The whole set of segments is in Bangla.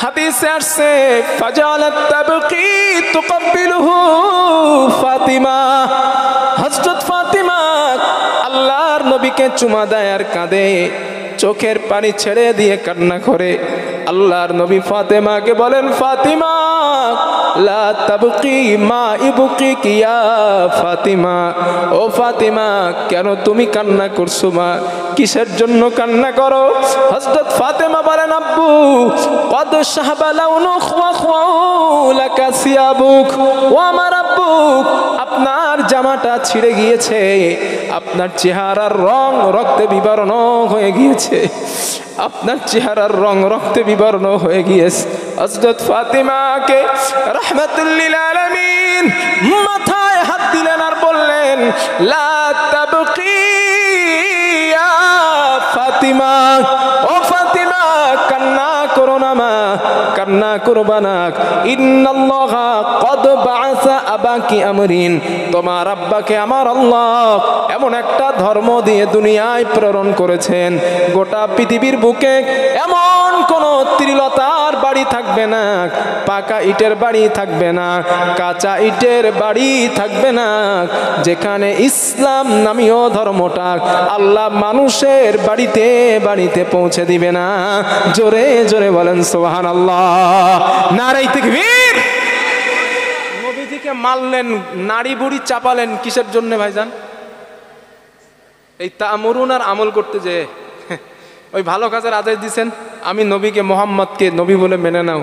হাদিসে আসছে ফাজালাত তাবকি তুকাব্বিলুহু ফাতিমা, হযরত ফাতিমা আল্লাহর নবীকে চুমা দেয় আর কাঁদে, চোখের পানি ছেড়ে দিয়ে কান্না করে। আল্লাহর নবী ফাতেমাকে বলেন, ফাতিমা লা তাবকি মা ইবকি ইয়া ফাতিমা, ও ফাতিমা কেন তুমি কান্না করছো মা, কিসের জন্য কান্না করো? হযরত ফাতেমা বলেন, আব্বু কদ শাহাবা লাউনুক ওয়া খাওলাকা সিয়াবুক, ও আমার আব্বু আপনার জামাটা ছিঁড়ে গিয়েছে, আপনার চেহারার রং রক্তে বিবর্ণ হয়ে গিয়েছে, আপনার চেহারার রং রক্তে বিবর্ণ হয়ে গিয়েছে। হযরত ফাতিমাকে রাহমাতুল লিল আলামিন মাথায় হাত দিলেন আর বললেন, লা তাবকি ইয়া ফাতিমা, ও ফাতিমা কান্না করো না মা, কান্না করবা না। ইন্নাল্লাহা কদ বাআসা আবাকি আমরিন, তোমার আব্বাকে আমার আল্লাহ এমন একটা ধর্ম দিয়ে দুনিয়ায় প্রেরণ করেছেন, গোটা পৃথিবীর বুকে এমন কোন ত্রিলতার বাড়ি থাকবে না, পাকা ইটের বাড়ি থাকবে না, কাঁচা ইটের বাড়ি থাকবে না, যেখানে ইসলাম নামীয় ধর্মটা আল্লাহ মানুষের বাড়িতে বাড়িতে পৌঁছে দিবে না। জোরে জোরে বলেন সুবহানাল্লাহ, নারে তাকবীর। নবীজিকে মারলেন, নাড়ি বুড়ি চাপালেন, কিসের জন্য ভাইজান? এই তা'মুরুন আর আমল করতে যে ওই ভালো কাজের আদেশ দিছেন, আমি নবীকে মোহাম্মদকে নবী বলে মেনে নাও,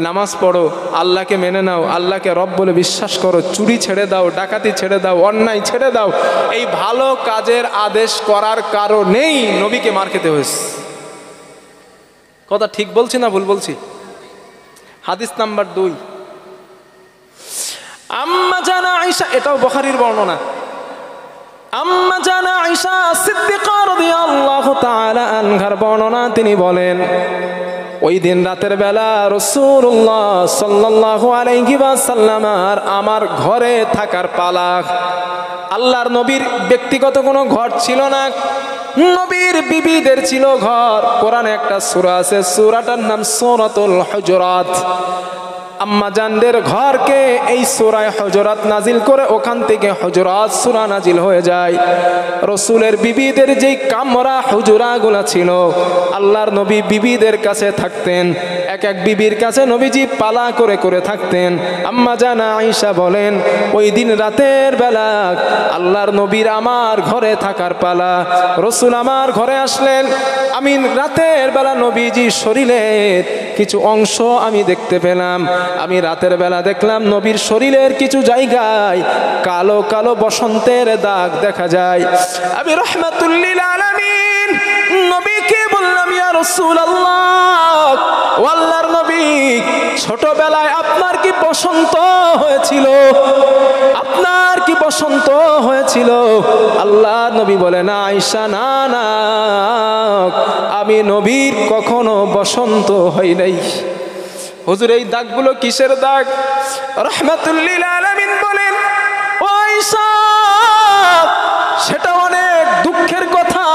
নামাজ পড়ো, আল্লাহকে মেনে নাও, আল্লাহকে রব বলে বিশ্বাস করো, চুরি ছেড়ে দাও, ডাকাতি ছেড়ে দাও, অন্যায় ছেড়ে দাও, এই ভালো কাজের আদেশ করার কারণেই নবীকে মার খেতে হয়েছে। কথা ঠিক বলছি না ভুল বলছি? হাদিস নাম্বার 2, আম্মা জানা আয়েশা, এটাও বুখারীর বর্ণনা, আম্মা জানা আয়েশা সিদ্দিকা রাদিয়াল্লাহু তাআলা আনহার বর্ণনা, তিনি বলেন ওই দিন রাতের বেলা রাসূলুল্লাহ সাল্লাল্লাহু আলাইহি ওয়াসাল্লাম আমার ঘরে থাকার পালা। আল্লাহর নবীর ব্যক্তিগত কোনো ঘর ছিল না, নবীর বিবিদের ছিল ঘর। কোরআনে একটা সূরা আছে, সূরাটার নাম সূরাতুল হুজুরাত। আম্মা জানদের ঘরকে এই সূরা হুজুরাত নাজিল করে, ওখান থেকে হুজুরাত সূরা নাজিল হয়ে যায়। রাসূলের বিবিদের যেই কামরা হুজুরাগুলো ছিল, আল্লাহর নবী বিবিদের কাছে থাকতেন, এক এক বিবির কাছে নবীজি পালা করে করে থাকতেন। আম্মা জানা আয়েশা বলেন, ওই দিন রাতের বেলা আল্লাহর নবীর আমার ঘরে থাকার পালা। রাসূল আমার ঘরে আসলেন, আমি রাতের বেলা নবীজির শরীরের কিছু অংশ আমি দেখতে পেলাম। আমি রাতের বেলা দেখলাম নবীর শরীরের কিছু জায়গায় কালো কালো বসন্তের দাগ দেখা যায়। আমি রাহমাতুল লিল আলামিন নবীকে বললাম, ইয়া রাসূলুল্লাহ, ও আল্লাহর নবী, ছোটবেলায় আপনার কি বসন্ত হয়েছিল? আপনার কি বসন্ত হয়েছিল? আল্লাহর নবী বলে, না আয়েশা, না না, আমি নবীর কখনো বসন্ত হই নাই। হুজুর এই দাগগুলো কিসের দাগ? রাহমাতুল লিল আলামিন বলেন, ও আয়েশা, সেটা অনেক দুঃখের কথা,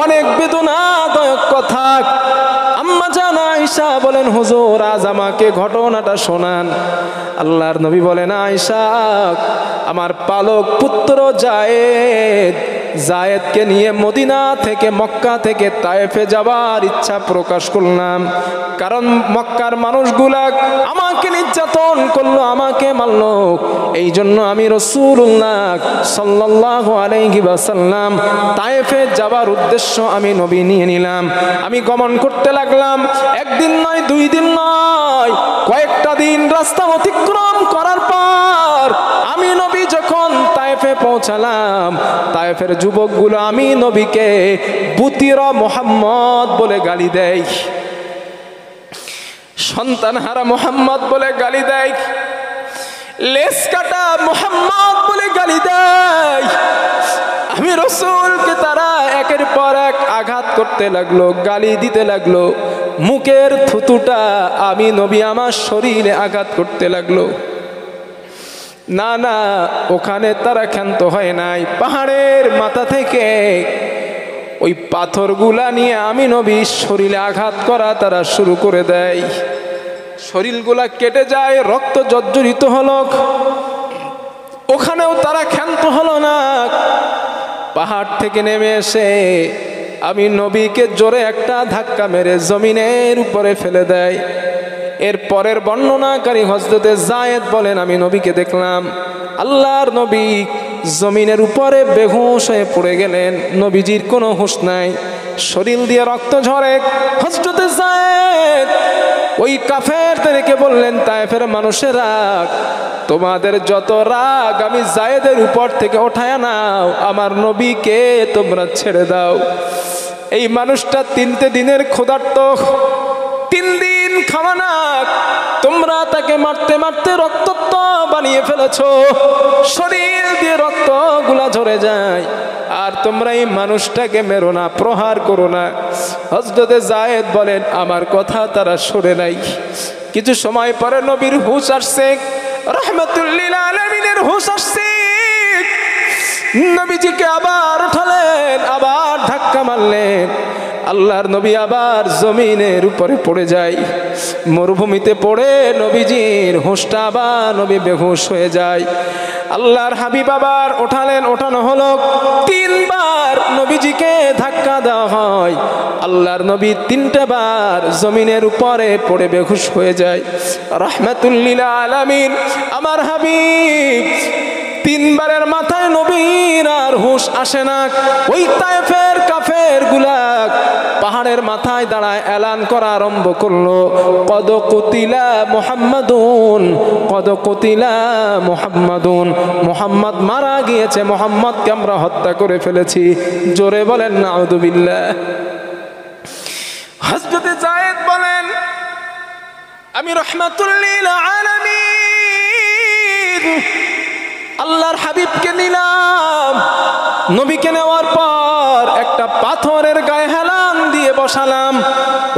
অনেক বেদনাদায়ক কথা। আম্মা জান আয়েশা বলেন, হুজুর আজ আমাকে ঘটনাটা শোনান। আল্লাহর নবী বলেন, আয়েশা, আমার পালক পুত্র জায়েদকে নিয়ে মদিনা থেকে মক্কা থেকে তায়েফে যাবার ইচ্ছা প্রকাশ করলাম, কারণ মক্কার মানুষগুলা আমাকে নির্যাতন করলো, আমাকে মারলো। এই জন্য আমি রাসূলুল্লাহ সাল্লাল্লাহু আলাইহি ওয়াসাল্লাম তায়েফে যাবার উদ্দেশ্য আমি নবী নিয়ে নিলাম। আমি গমন করতে লাগলাম, একদিন নয়, 2 দিন নয়, কয়েকটা দিন রাস্তা অতিক্রম করার পর আমি নবী যখন তায়েফে পৌঁছালাম, তায়েফের যুবকগুলো আমি নবীকে বুতিরা মুহাম্মদ বলে গালি দেয়, সন্তানহারা মুহাম্মদ বলে গালি দেয়, লেস কাটা মুহাম্মদ বলে গালি দেয়। আমি রাসূলকে তারা একের পর এক আঘাত করতে লাগলো, গালি দিতে লাগলো, মুখের থুতুটা আমি নবী আমার শরীরে আঘাত করতে লাগলো। না না, ওখানে তারা ক্ষান্ত হয় নাই, পাহাড়ের মাথা থেকে ওই পাথরগুলা নিয়ে আমি নবী শরীরে আঘাত করা তারা শুরু করে দেয়। শরীরগুলা কেটে যায়, রক্ত জর্জরিত হলো। ওখানেও তারা ক্ষান্ত হলো না। পাহাড় থেকে নেমে এসে আমি নবীকে জোরে একটা ধাক্কা মেরে জমিনের উপরে ফেলে দেয়। এর পরের বর্ণনাকারী হযরতে যায়েদ বলেন, আমি নবীকে দেখলাম আল্লাহর নবী জমিনের উপরে বেহুশ হয়ে পড়ে গেলেন। নবীজির কোনো হুঁশ নাই, শরীর দিয়ে রক্ত ঝরে। হযরতে যায়েদ ওই কাফেরদেরকে বললেন, তায়েফের মানুষেরা, তোমাদের যত রাগ আমি যায়েদের উপর থেকে ওঠায় নাও, আমার নবীকে তোমরা ছেড়ে দাও। এই মানুষটা 3 দিনের ক্ষুধার্ত, 3 দিন খাওয়া না, তোমরা তাকে মারতে মারতে রক্তাক্ত বানিয়ে ফেলেছো, শরীর দিয়ে রক্ত গুলা ঝরে যায়, আর তোমরা এই মানুষটাকে মেরো না, প্রহার করো না। হযরতে যায়েদ বলেন, আমার কথা তারা শুনে নাই। কিছু সময় পরে নবীর হুঁশ আসছে, রাহমাতুল লিল আলামিনের হুঁশ আসছে। নবীজিকে আবার উঠালেন, আবার ধাক্কা মারলেন। আল্লাহর নবী আবার জমিনের উপরে পড়ে যায়। মরুভূমিতে পড়ে নবীজির হুঁশটা আবার নবী বেহুশ হয়ে যায়। আল্লাহর হাবিব আবার ওঠালেন, ওঠানো হলো। 3 বার নবীজিকে ধাক্কা দেওয়া হয়। আল্লাহর নবী 3টে বার জমিনের উপরে পড়ে বেহুশ হয়ে যায়। রাহমাতুল লিল আলামিন আমার হাবিব 3 বারের মাথায় নবীর আর হুঁশ আসে না। ওই তায়েফের কাফের গুলা পাহাড়ের মাথায় দাঁড়ায় এলান করা আরম্ভ করলো, কদ কুতিলা মুহাম্মাদুন, কদ কুতিলা মুহাম্মাদুন, মুহাম্মদ মারা গিয়েছে, মুহাম্মদকে আমরা হত্যা করে ফেলেছি। জোরে বলেন নাউযুবিল্লাহ। হযরতে যায়েদ বলেন, আমি রাহমাতুল লিল আলামিন আল্লাহর হাবিবকে নিলাম। নবীকে নেওয়ার পর একটা পাথরের গায়ে হেলান দিয়ে বসালাম।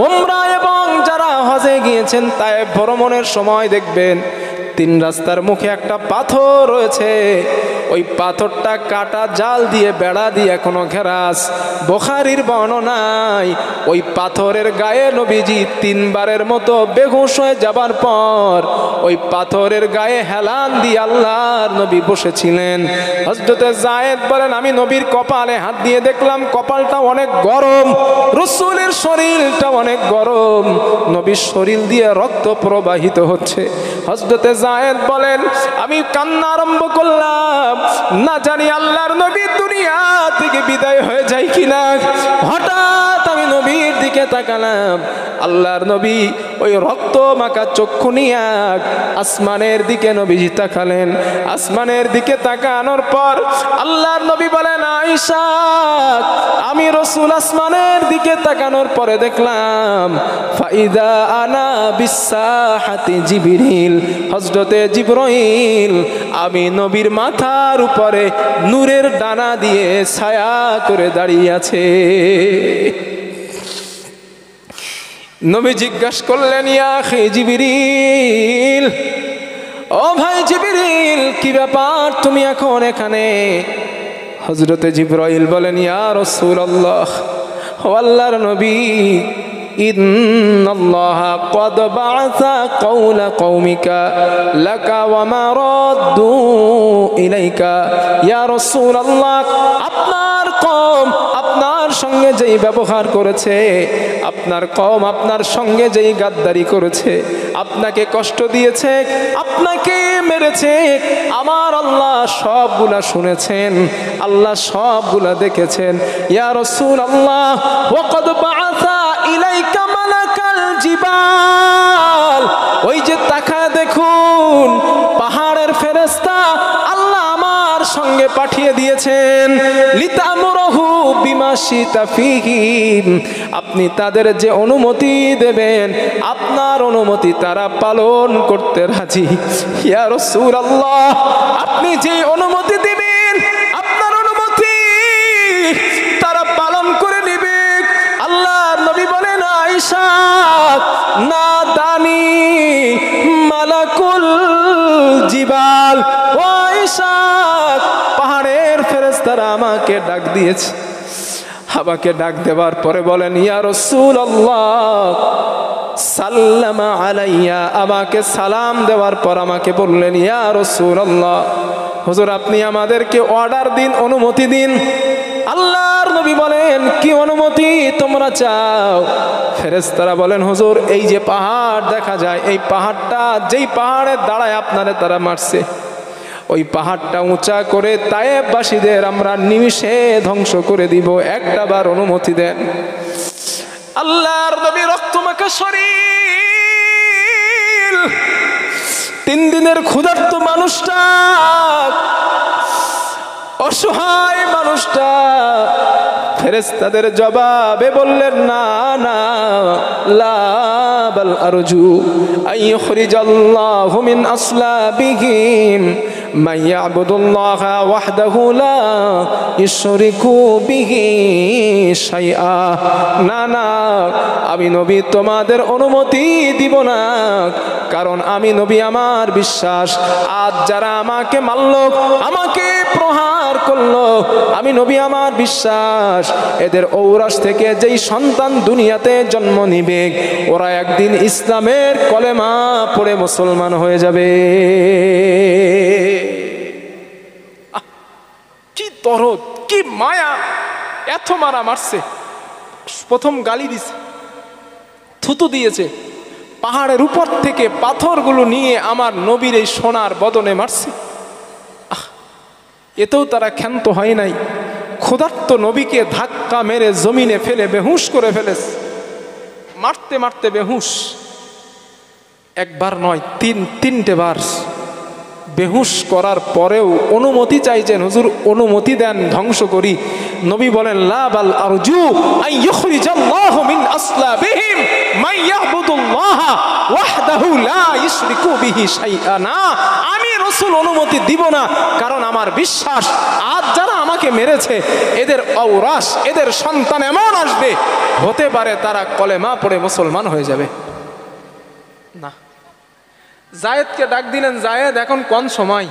উমরা এবং যারা হজে গিয়েছেন তায়েফ ভ্রমণের সময় দেখবেন 3 রাস্তার মুখে একটা পাথর রয়েছে। ওই পাথরটা কাটা জাল দিয়ে বেড়া দিয়ে এখনো ঘেরাস। বুখারীর বর্ণনায় ওই পাথরের গায়ে নবীজি 3 বারের মতো বেহুশ হয়ে যাবার পর ওই পাথরের গায়ে হেলান দিয়ে আল্লাহর নবী বসেছিলেন। হযরতে যায়েদ বলেন, আমি নবীর কপালে হাত দিয়ে দেখলাম কপালটা অনেক গরম, রাসূলের শরীরটা অনেক গরম, নবীর শরীর দিয়ে রক্ত প্রবাহিত হচ্ছে। হযরতে যায়েদ বলেন, আমি কান্না আরম্ভ করলাম, না জানি আল্লাহর নবী দুনিয়া থেকে বিদায় হয়ে যায় কিনা। হঠাৎ আমি নবীর দিকে তাকালাম, আল্লাহর নবী ওই রক্ত মাখা চক্ষু নিয়ে আসমানের দিকে নবীজি তাকালেন। আসমানের দিকে তাকানোর পর আল্লাহর নবী বলেন, আয়েশা, আমি রাসূল আসমানের দিকে তাকানোর পরে দেখলাম ফাইদা আনা বিসাহাতি জিবরিল, হযরতে জিবরাইল আমি নবীর মাথার উপরে নূরের ডানা দিয়ে ছায়া করে দাঁড়িয়ে আছে। নবী জিজ্ঞাসা করলেন, ইয়া আখি জিবরিল, ও ভাই জিবরিল, কি ব্যাপার তুমি এখন এখানে? হযরতে জিবরাইল বলেন, ইয়া রাসূলুল্লাহ, ও আল্লাহর নবী, ইন্নাল্লাহা ক্বাদ বা'আসা কওলা কওমিকা লাকা ওয়া মা রাদ্দু ইলাইকা। ইয়া রাসূলুল্লাহ, আপনার কওম আপনার সঙ্গে যেই ব্যবহার করেছে, আপনার কওম আপনার সঙ্গে যেই গাদ্দারি করেছে, আপনাকে কষ্ট দিয়েছে, আপনাকে মেরেছে, আমার আল্লাহ সবগুলা শুনেছেন, আল্লাহ সবগুলা দেখেছেন। ইয়া রাসূলুল্লাহ, ওয়া ক্বাদ বা'আসা ইলাইকা মালাকাল জিবাল, ওই যে তাকায় দেখুন পাহাড়ের ফেরেশতা আল্লাহ আমার সঙ্গে পাঠিয়ে দিয়েছেন, লিতামুরহু বিমা শিতা ফীহি, আপনি তাদের যে অনুমতি দেবেন আপনার অনুমতি তারা পালন করতে রাজি। ইয়া রাসূলুল্লাহ, আপনি যে অনুমতি দিবেন আপনার অনুমতি তারা পালন করে নেবে। আল্লাহর নবী বলেন, আয়েশা, না দানি মালাকুল জিবাল, ও আয়েশা, পাহাড়ের ফেরেশতারা আমাকে ডাক দিয়েছে। আমাকে ডাক দেওয়ার পরে বলেন, ইয়া রাসূলুল্লাহ সাল্লামা আলাইয়া, আমাকে সালাম দেওয়ার পর আমাকে বললেন, ইয়া রাসূলুল্লাহ, হুজুর আপনি আমাদেরকে অর্ডার দিন, অনুমতি দিন। আল্লাহর নবী বলেন, কি অনুমতি তোমরা চাও? ফেরেশতারা বলেন, হুজুর এই যে পাহাড় দেখা যায়, এই পাহাড়টা যেই পাহাড়ের দাঁড়ায় আপনারে তারা মারছে, ওই পাহাড়টা উঁচা করে তায়েববাসীদের আমরা নিমিষে ধ্বংস করে দিব, একটা বার অনুমতি দেন। আল্লাহর নবী রক্তমাখা শরীর, 3 দিনের ক্ষুধার্ত মানুষটা, অসহায় মানুষটা ফেরেশতাদের জবাবে বললেন, না না, লা বাল আরজু আইয়ুখরিজাল্লাহু মিন আসলাবিহিম মান ইয়াবুদুল্লাহা ওয়াহদাহু লা ইউশরিকু বিহি শাইআ। না না, আমি নবী তোমাদের অনুমতি দিব না, কারণ আমি নবী, আমার বিশ্বাস আজ যারা আমাকে মারল, আমাকে প্রহার করলো, আমি নবী আমার বিশ্বাস এদের ঔরস থেকে যেই সন্তান দুনিয়াতে জন্ম নিবে, ওরা একদিন ইসলামের কলেমা পড়ে মুসলমান হয়ে যাবে। কি দরদ, কি মায়া, এত মারা মারছে। প্রথম গালি দিছে, থুতু দিয়েছে, পাহাড়ের উপর থেকে পাথরগুলো নিয়ে আমার নবীর এই সোনার বদনে মারছে। এতেও তারা ক্ষান্ত হয় নাই, ক্ষুধার্ত নবীকে ধাক্কা মেরে জমিনে ফেলে বেহুশ করে ফেলেছে, মারতে মারতে বেহুশ। একবার নয়, 3টে বার বেহুশ করার পরেও অনুমতি চাইছেন, হুজুর অনুমতি দেন, ধ্বংস করি। নবী বলেন, লা বাল আরজু আন ইউখরিজাল্লাহু মিন আসলাবিহিম মান ইয়াবুদুল্লাহা ওয়াহদাহু লা ইউশরিকু বিহি শাইআ। আমি রাসূল অনুমতি দিব না, কারণ আমার বিশ্বাস আজ যারা আমাকে মেরেছে এদের ঔরাস, এদের সন্তান এমন আসবে, হতে পারে তারা কলেমা পড়ে মুসলমান হয়ে যাবে। না, জায়েদকে ডাক দিলেন, জায়েদ এখন কোন সময়?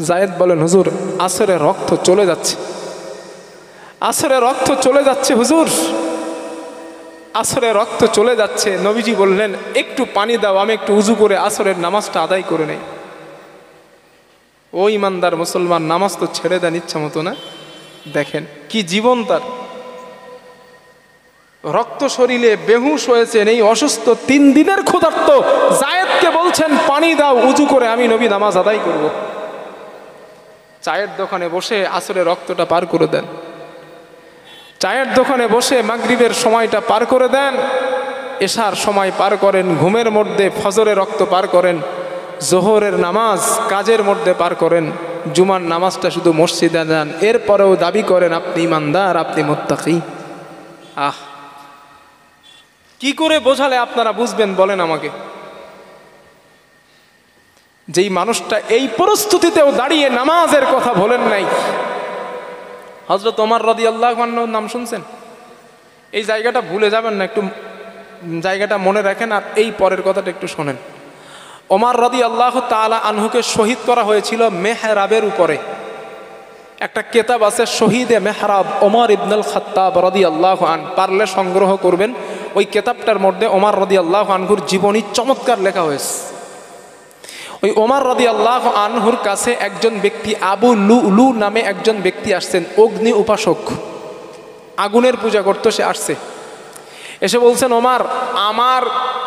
জায়েদ বলেন, হুজুর আসরের রক্ত চলে যাচ্ছে, আসরের রক্ত চলে যাচ্ছে হুজুর, আসরের রক্ত চলে যাচ্ছে। নবীজি বললেন, একটু পানি দাও, আমি একটু উজু করে আসরের নামাজটা আদায় করে নেই। ও ইমানদার মুসলমান, নামাজ তো ছেড়ে দেন ইচ্ছা মতো না। দেখেন কি জীবন তার, রক্ত শরীরে বেহুশ হয়েছেন, এই অসুস্থ 3 দিনের ক্ষুধার্ত জায়েদকে বলছেন, পানি দাও, উজু করে আমি নবী নামাজ আদায় করব। চায়ের দোকানে বসে আসরের রক্তটা পার করে দেন, চায়ের দোকানে বসে মাগরিবের সময়টা পার করে দেন, এশার সময় পার করেন, ঘুমের মধ্যে ফজরের রক্ত পার করেন, জোহরের নামাজ কাজের মধ্যে পার করেন, জুমার নামাজটা শুধু মসজিদে যান, এরপরেও দাবি করেন আপনি ইমানদার, আপনি মুত্তাকি। আহ, কি করে বোঝালে আপনারা বুঝবেন বলেন আমাকে? যেই মানুষটা এই পরিস্থিতিতেও দাঁড়িয়ে নামাজের কথা বলেন নাই, হযরত ওমর রাদিয়াল্লাহু আনহুর নাম শুনছেন? এই জায়গাটা ভুলে যাবেন না, একটু জায়গাটা মনে রাখেন, আর এই পরের কথাটা একটু শোনেন। ওমর রাদিয়াল্লাহু তাআলা আনহুকে শহীদ করা হয়েছিল মেহরাবের উপরে। একটা কিতাব আছে শহীদে মেহরাব, ওমর ইবনুল খাত্তাব রাদিয়াল্লাহু আনহু, পারলে সংগ্রহ করবেন। ওই কিতাবটার মধ্যে ওমর রাদিয়াল্লাহু আনহুর জীবনী চমৎকার লেখা হয়েছে। ওই ওমর রাদিয়াল্লাহু আনহুর কাছে একজন ব্যক্তি, আবু লুলু নামে একজন ব্যক্তি আসছেন, অগ্নি উপাসক, আগুনের পূজা করতো। সে আসছে, এসে বলছেন, ওমর আমার,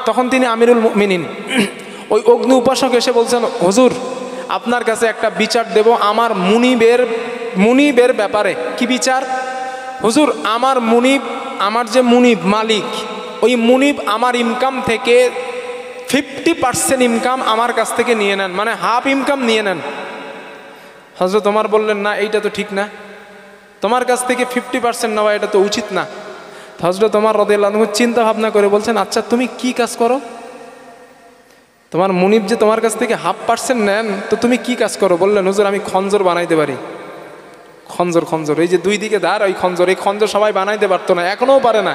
তখন তিনি আমিরুল মুমিনিন, ওই অগ্নি উপাসক এসে বলছেন, হুজুর আপনার কাছে একটা বিচার দেব আমার মুনিবের ব্যাপারে। কি বিচার? হুজুর আমার মুনিব, আমার যে মুনিব মালিক, ওই মুনিব আমার ইনকাম থেকে 50% ইনকাম আমার কাছ থেকে নিয়ে নেন, মানে হাফ ইনকাম নিয়ে নেন। হযরত ওমর বললেন, না এইটা তো ঠিক না, তোমার কাছ থেকে 50% নেওয়া এটা তো উচিত না। হযরত ওমর রাদিয়াল্লাহু আনহু চিন্তা ভাবনা করে বলছেন, আচ্ছা তুমি কি কাজ করো? তোমার মুনিব যে তোমার কাছ থেকে 1/2% নেন, তো তুমি কি কাজ করো? বললেন, হুজুর আমি খঞ্জর বানাইতে পারি। খঞ্জর, এই যে 2 দিকে ধার, ওই খঞ্জর, এই খঞ্জর সবাই বানাইতে পারতো না, এখনও পারে না,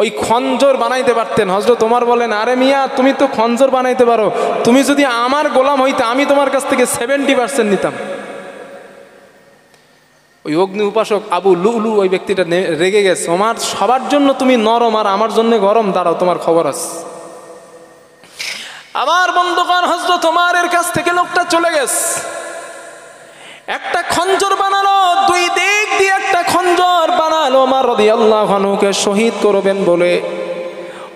ওই খঞ্জর বানাইতে পারতেন। হযরত ওমর বলেন, আরে মিয়া তুমি তো খঞ্জর বানাইতে পারো, তুমি যদি আমার গোলাম হইতে আমি তোমার কাছ থেকে 70% নিতাম। ওই অগ্নি উপাসক আবু লুলু ওই ব্যক্তিটা রেগে গেছে, আমার সবার জন্য তুমি নরম আর আমার জন্য গরম, দাঁড়াও তোমার খবর আছে। আমার বন্ধুগণ, হযরত ওমরের কাছ থেকে লোকটা চলে গেছে, একটা খঞ্জর বানালো, দুই দিক দিয়ে একটা খঞ্জর বানালো ওমর রাদিয়াল্লাহু আনহুকে শহীদ করবেন বলে।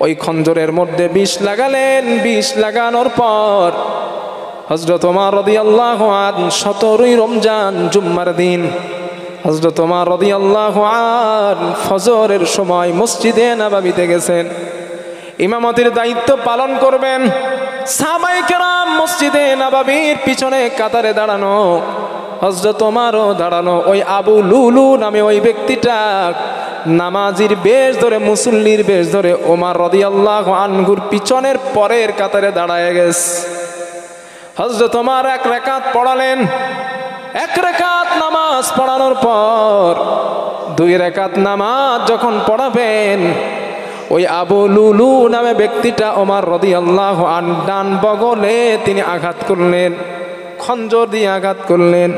ওই খঞ্জরের মধ্যে বিষ লাগালেন। বিষ লাগানোর পর হযরত ওমর রাদিয়াল্লাহু আনহু 17ই রমজান জুম্মার দিন হযরত ওমর রাদিয়াল্লাহু আনহু ফজরের সময় মসজিদে নববীতে গেছেন, ইমামতির দায়িত্ব পালন করবেন। সাহাবায়ে কেরাম মসজিদে নববীর পিছনে কাতারে দাঁড়ানো, হযরত ওমরও দাঁড়ানো। ওই আবু লুলু নামে ওই ব্যক্তিটা নামাজির বেশ ধরে, মুসল্লির বেশ ধরে ওমর রাদিয়াল্লাহু আনহুর পিছনের পরের কাতারে দাঁড়ায় গেছে। হযরত ওমর 1 রাকাত পড়ালেন। 1 রাকাত নামাজ পড়ানোর পর 2 রাকাত নামাজ যখন পড়াবেন, ওই আবু লুলু নামে ব্যক্তিটা ওমর রাদিয়াল্লাহু আনহু ডান বগলে তিনি আঘাত করলেন, খঞ্জর দিয়ে আঘাত করলেন,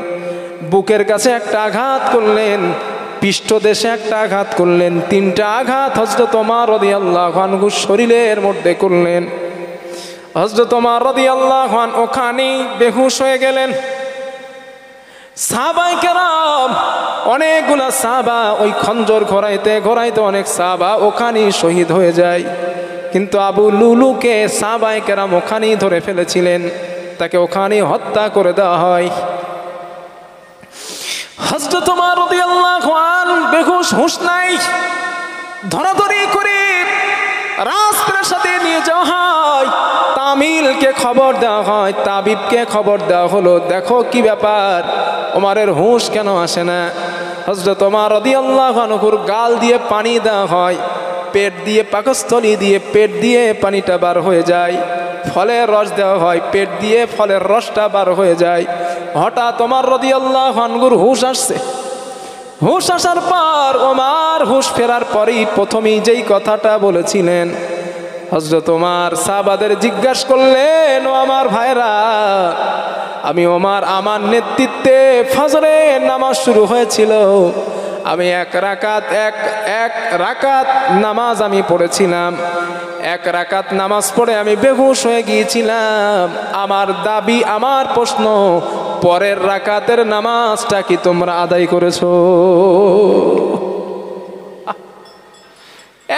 বুকের কাছে একটা আঘাত করলেন, পৃষ্ঠদেশে একটা আঘাত করলেন, 3টা আঘাত হযরত ওমর রাদিয়াল্লাহু আনহু শরীরের মধ্যে করলেন। হযরত ওমর রাদিয়াল্লাহু আনহু ওখানেই বেহুশ হয়ে গেলেন। সাহাবায়ে কেরাম অনেকগুলা সাহাবা ওই খঞ্জর ঘোরাইতে ঘোরাইতে অনেক সাহাবা ওখানেই শহীদ হয়ে যায়, কিন্তু আবু লুলুকে সাহাবায়ে কেরাম ওখানেই ধরে ফেলেছিলেন, তাকে ওখানেই হত্যা করে দেওয়া হয়। হযরত ওমর রাদিয়াল্লাহু আনহু বেহুশ, হুঁশ নাই, ধরাধরি করে রাজপ্রাসাদে নিয়ে যাওয়া হয়। তামিলকে খবর দেওয়া হয়, তাবিবকে খবর দেওয়া হলো, দেখো কি ব্যাপার, ওমরের হুঁশ কেন আসে না। হযরত ওমর রাদিয়াল্লাহু আনহুর গাল দিয়ে পানি দেওয়া হয়, পেট দিয়ে, পাকস্থলী দিয়ে পেট দিয়ে পানিটা বার হয়ে যায়, ফলের রস দেওয়া হয়, পেট দিয়ে ফলের রসটা বার হয়ে যায়। হঠাৎ ওমর রাদিয়াল্লাহু আনহুর হুঁশ আসছে। হুঁশ আসার পর ওমর হুঁশ ফেরার পরেই প্রথমেই যেই কথাটা বলেছিলেন, হযরত ওমর সাহাবাদের জিজ্ঞাসা করলেন, ও আমার ভাইরা, আমি ওমর, আমার নেতৃত্বে ফজরের নামাজ শুরু হয়েছিল, আমি 1 রাকাত নামাজ আমি পড়েছিলাম, 1 রাকাত নামাজ পড়ে আমি বেহুশ হয়ে গিয়েছিলাম। আমার দাবি, আমার প্রশ্ন, পরের রাকাতের নামাজটা কি তোমরা আদায় করেছো?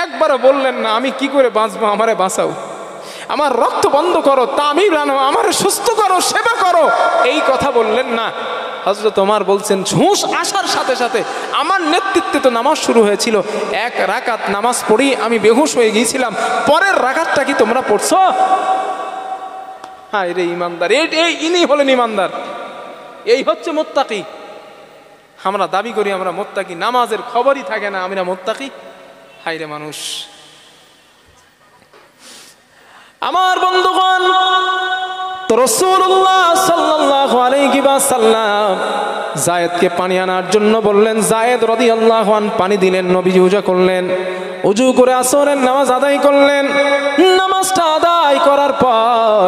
একবার বললেন না আমি কি করে বাঁচবো, আমারে বাঁচাও, আমার রক্ত বন্ধ করো, তামিল আনো, আমার সুস্থ করো, সেবা করো, এই কথা বললেন না। হযরত ওমর বলছেন, হুঁশ আসার সাথে সাথে আমার নেতৃত্বে তো নামাজ শুরু হয়েছিল, 1 রাকাত নামাজ পড়ি আমি বেহুশ হয়ে গিয়েছিলাম, পরের রাকাতটা কি তোমরা পড়ছো? হ্যাঁ রে ইমানদার, ইনি হলেন ইমানদার, এই হচ্ছে মুত্তাকি। আমরা দাবি করি আমরা মুত্তাকি, নামাজের খবরই থাকে না আমরা মুত্তাকি। হায় রে মানুষ। আমার বন্ধুগণ, তো রাসূলুল্লাহ সাল্লাল্লাহু আলাইহি ওয়াসাল্লাম যায়েদকে পানি আনার জন্য বললেন, যায়েদ রাদিয়াল্লাহু আনহু পানি দিলেন, নবীজি ওযু করলেন, ওযু করে আসরের নামাজ আদায় করলেন। নামাজটা আদায় করার পর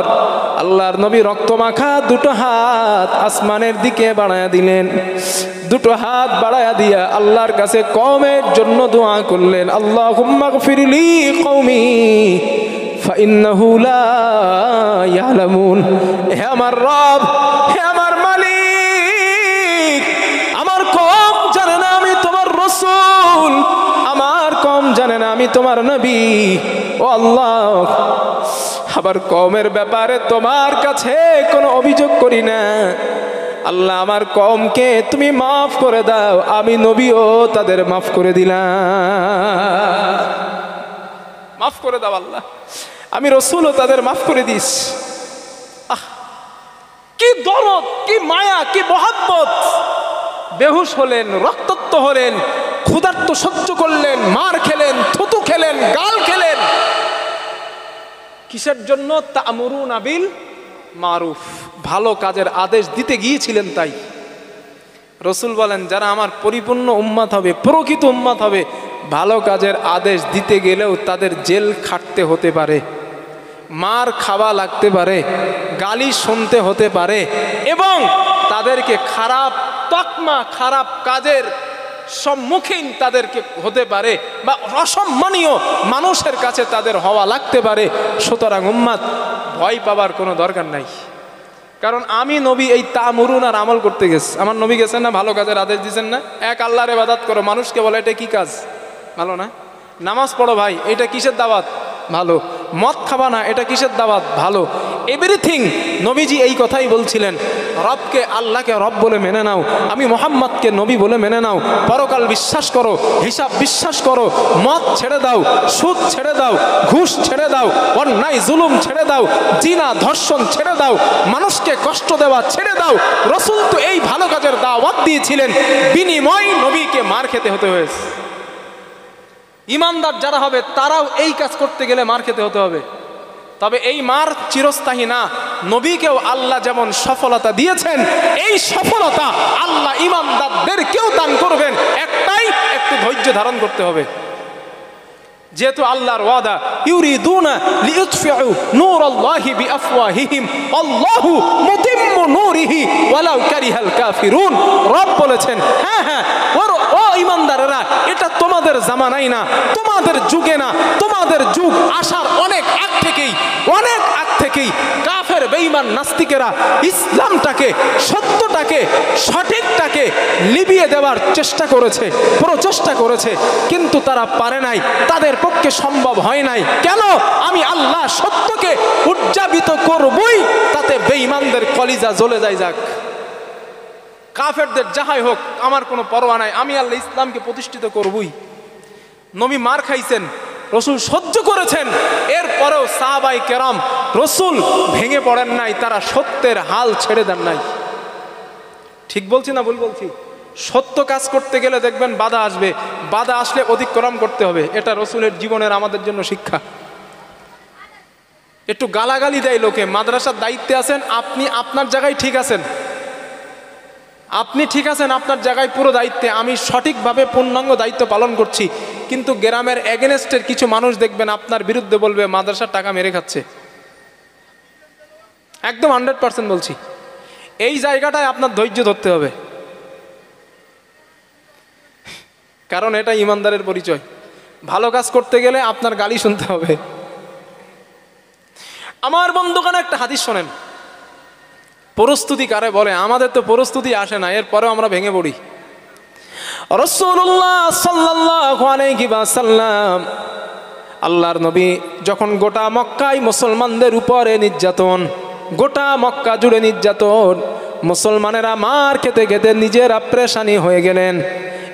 আল্লাহর নবী রক্তমাখা 2টো হাত আসমানের দিকে বাড়ায়া দিলেন। 2টো হাত বাড়ায়া দিয়া আল্লাহর কাছে কওমের জন্য দোয়া করলেন, আল্লাহুম্মা গফিরলি কওমি ফাইন্নাহু লা ইয়ালামুন। হে আমার রব, হে আমার মালিক, আমার কওম জানে না আমি তোমার রাসূল, আমার কওম জানে না আমি তোমার নবী। ও আল্লাহ, আবার কওমের ব্যাপারে তোমার কাছে কোনো অভিযোগ করি না, আল্লাহ আমার কওমকে তুমি মাফ করে দাও, আমি নবীও তাদের মাফ করে দিলাম। মাফ করে দাও আল্লাহ, আমি রাসূলও তাদের মাফ করে দিস। কি দরদ, কি মায়া, কি মহব্বত। বেহুশ হলেন, রক্তাক্ত হলেন, ক্ষুধার্ত সহ্য করলেন, মার খেলেন, থুতু খেলেন, গাল খেলেন, কিসের জন্য? তা'মুরুনা বিল মারুফ, ভালো কাজের আদেশ দিতে গিয়েছিলেন। তাই রাসূল বলেন, যারা আমার পরিপূর্ণ উম্মত হবে, প্রকৃত উম্মত হবে, ভালো কাজের আদেশ দিতে গেলেও তাদের জেল খাটতে হতে পারে, মার খাওয়া লাগতে পারে, গালি শুনতে হতে পারে, এবং তাদেরকে খারাপ তকমা খারাপ কাজের সম্মুখীন তাদেরকে হতে পারে বা অসম্মানীয় মানুষের কাছে তাদের হওয়া লাগতে পারে। সুতরাং উম্মাত ভয় পাবার কোনো দরকার নাই, কারণ আমি নবী এই তামুরুন আর আমল করতে গেছি। আমার নবী গেছেন না ভালো কাজের আদেশ দিয়েছেন না, এক আল্লাহর ইবাদত করো, মানুষকে বলে এটা কি কাজ, ভালো না? নামাজ পড়ো ভাই, এটা কিসের দাওয়াত, ভালো। মদ খাবা না, এটা কিসের দাওয়াত, ভালো। এভরিথিং নবীজি এই কথাই বলছিলেন, রবকে আল্লাহকে রব বলে মেনে নাও, আমি মোহাম্মদকে নবী বলে মেনে নাও, পরকাল বিশ্বাস করো, হিসাব বিশ্বাস করো, মদ ছেড়ে দাও, সুদ ছেড়ে দাও, ঘুষ ছেড়ে দাও, অন্যায় জুলুম ছেড়ে দাও, জিনা ধর্ষণ ছেড়ে দাও, মানুষকে কষ্ট দেওয়া ছেড়ে দাও। রসুল তো এই ভালো কাজের দাওয়াত দিয়েছিলেন, বিনিময় নবীকে মার খেতে হতে হয়েছে। ইমানদার যারা হবে তারাও এই কাজ করতে গেলে মার খেতে হতে হবে, তবে এই মার চিরস্থায়ী না। নবীকেও আল্লাহ যেমন সফলতা দিয়েছেন, এই সফলতা আল্লাহ ইমানদারদেরকেও দান করবেন, একটাই একটু ধৈর্য ধারণ করতে হবে। যেহেতু আল্লাহর ওয়াদা, ইউরিদুনা লিইউতফিউ নূরাল্লাহি বিআফওয়াহিহিম আল্লাহু মুতিম্মু নূরিহি ওয়ালাউ কারিহাল কাফিরুন। রব বলেছেন, হ্যাঁ হ্যাঁ ও ইমানদারেরা, এটা তোমাদের জামানাই না, তোমাদের যুগে না, তোমাদের যুগ আসার অনেক আগ থেকেই কাফের বেঈমান নাস্তিকেরা ইসলামটাকে, সত্যটাকে, সঠিকটাকে লিবিয়ে দেওয়ার চেষ্টা করেছে, প্রচেষ্টা করেছে, কিন্তু তারা পারে নাই, তাদের পক্ষে সম্ভব হয় নাই। কেন? আমি আল্লাহ সত্যকে উজ্জীবিত করবই, তাতে বেঈমানদের কলিজা জ্বলে যায়, যাক কাফেরদের যাহাই হোক আমার কোনো পরোয়া নাই, আমি আল্লাহ ইসলামকে প্রতিষ্ঠিত করবই। নবী মার খাইছেন, রসুল সহ্য করেছেন, এরপরেও সাহাবাই কেরাম রসুল ভেঙে পড়েন নাই, তারা সত্যের হাল ছেড়ে দেন নাই। ঠিক বলছি না ভুল বলছি? সত্য কাজ করতে গেলে দেখবেন বাধা আসবে, বাধা আসলে অতিক্রম করতে হবে, এটা রসুলের জীবনের আমাদের জন্য শিক্ষা। একটু গালাগালি দেয় লোকে, মাদ্রাসার দায়িত্বে আছেন আপনি, আপনার জায়গায় ঠিক আছেন, আপনি ঠিক আছেন আপনার জায়গায় পুরো দায়িত্বে, আমি সঠিকভাবে পূর্ণাঙ্গ দায়িত্ব পালন করছি, কিন্তু গ্রামের এগেনস্টের কিছু মানুষ দেখবেন আপনার বিরুদ্ধে বলবে মাদ্রাসার টাকা মেরে খাচ্ছে, একদম 100% বলছি। এই জায়গাটায় আপনার ধৈর্য ধরতে হবে, কারণ এটা ইমানদারের পরিচয়। ভালো কাজ করতে গেলে আপনার গালি শুনতে হবে। আমার বন্ধুগণ একটা হাদিস শোনেন, প্রস্তুতি কারে বলে? আমাদের তো প্রস্তুতি আসে না, এরপরেও আমরা ভেঙে পড়ি। রাসূলুল্লাহ সাল্লাল্লাহু আলাইহি ওয়াসাল্লাম, আল্লাহর নবী যখন গোটা মক্কায় মুসলমানদের উপরে নির্যাতন, গোটা মক্কা জুড়ে নির্যাতন, মুসলমানেরা মার খেতে খেতে নিজেরা পেরেশানি হয়ে গেলেন,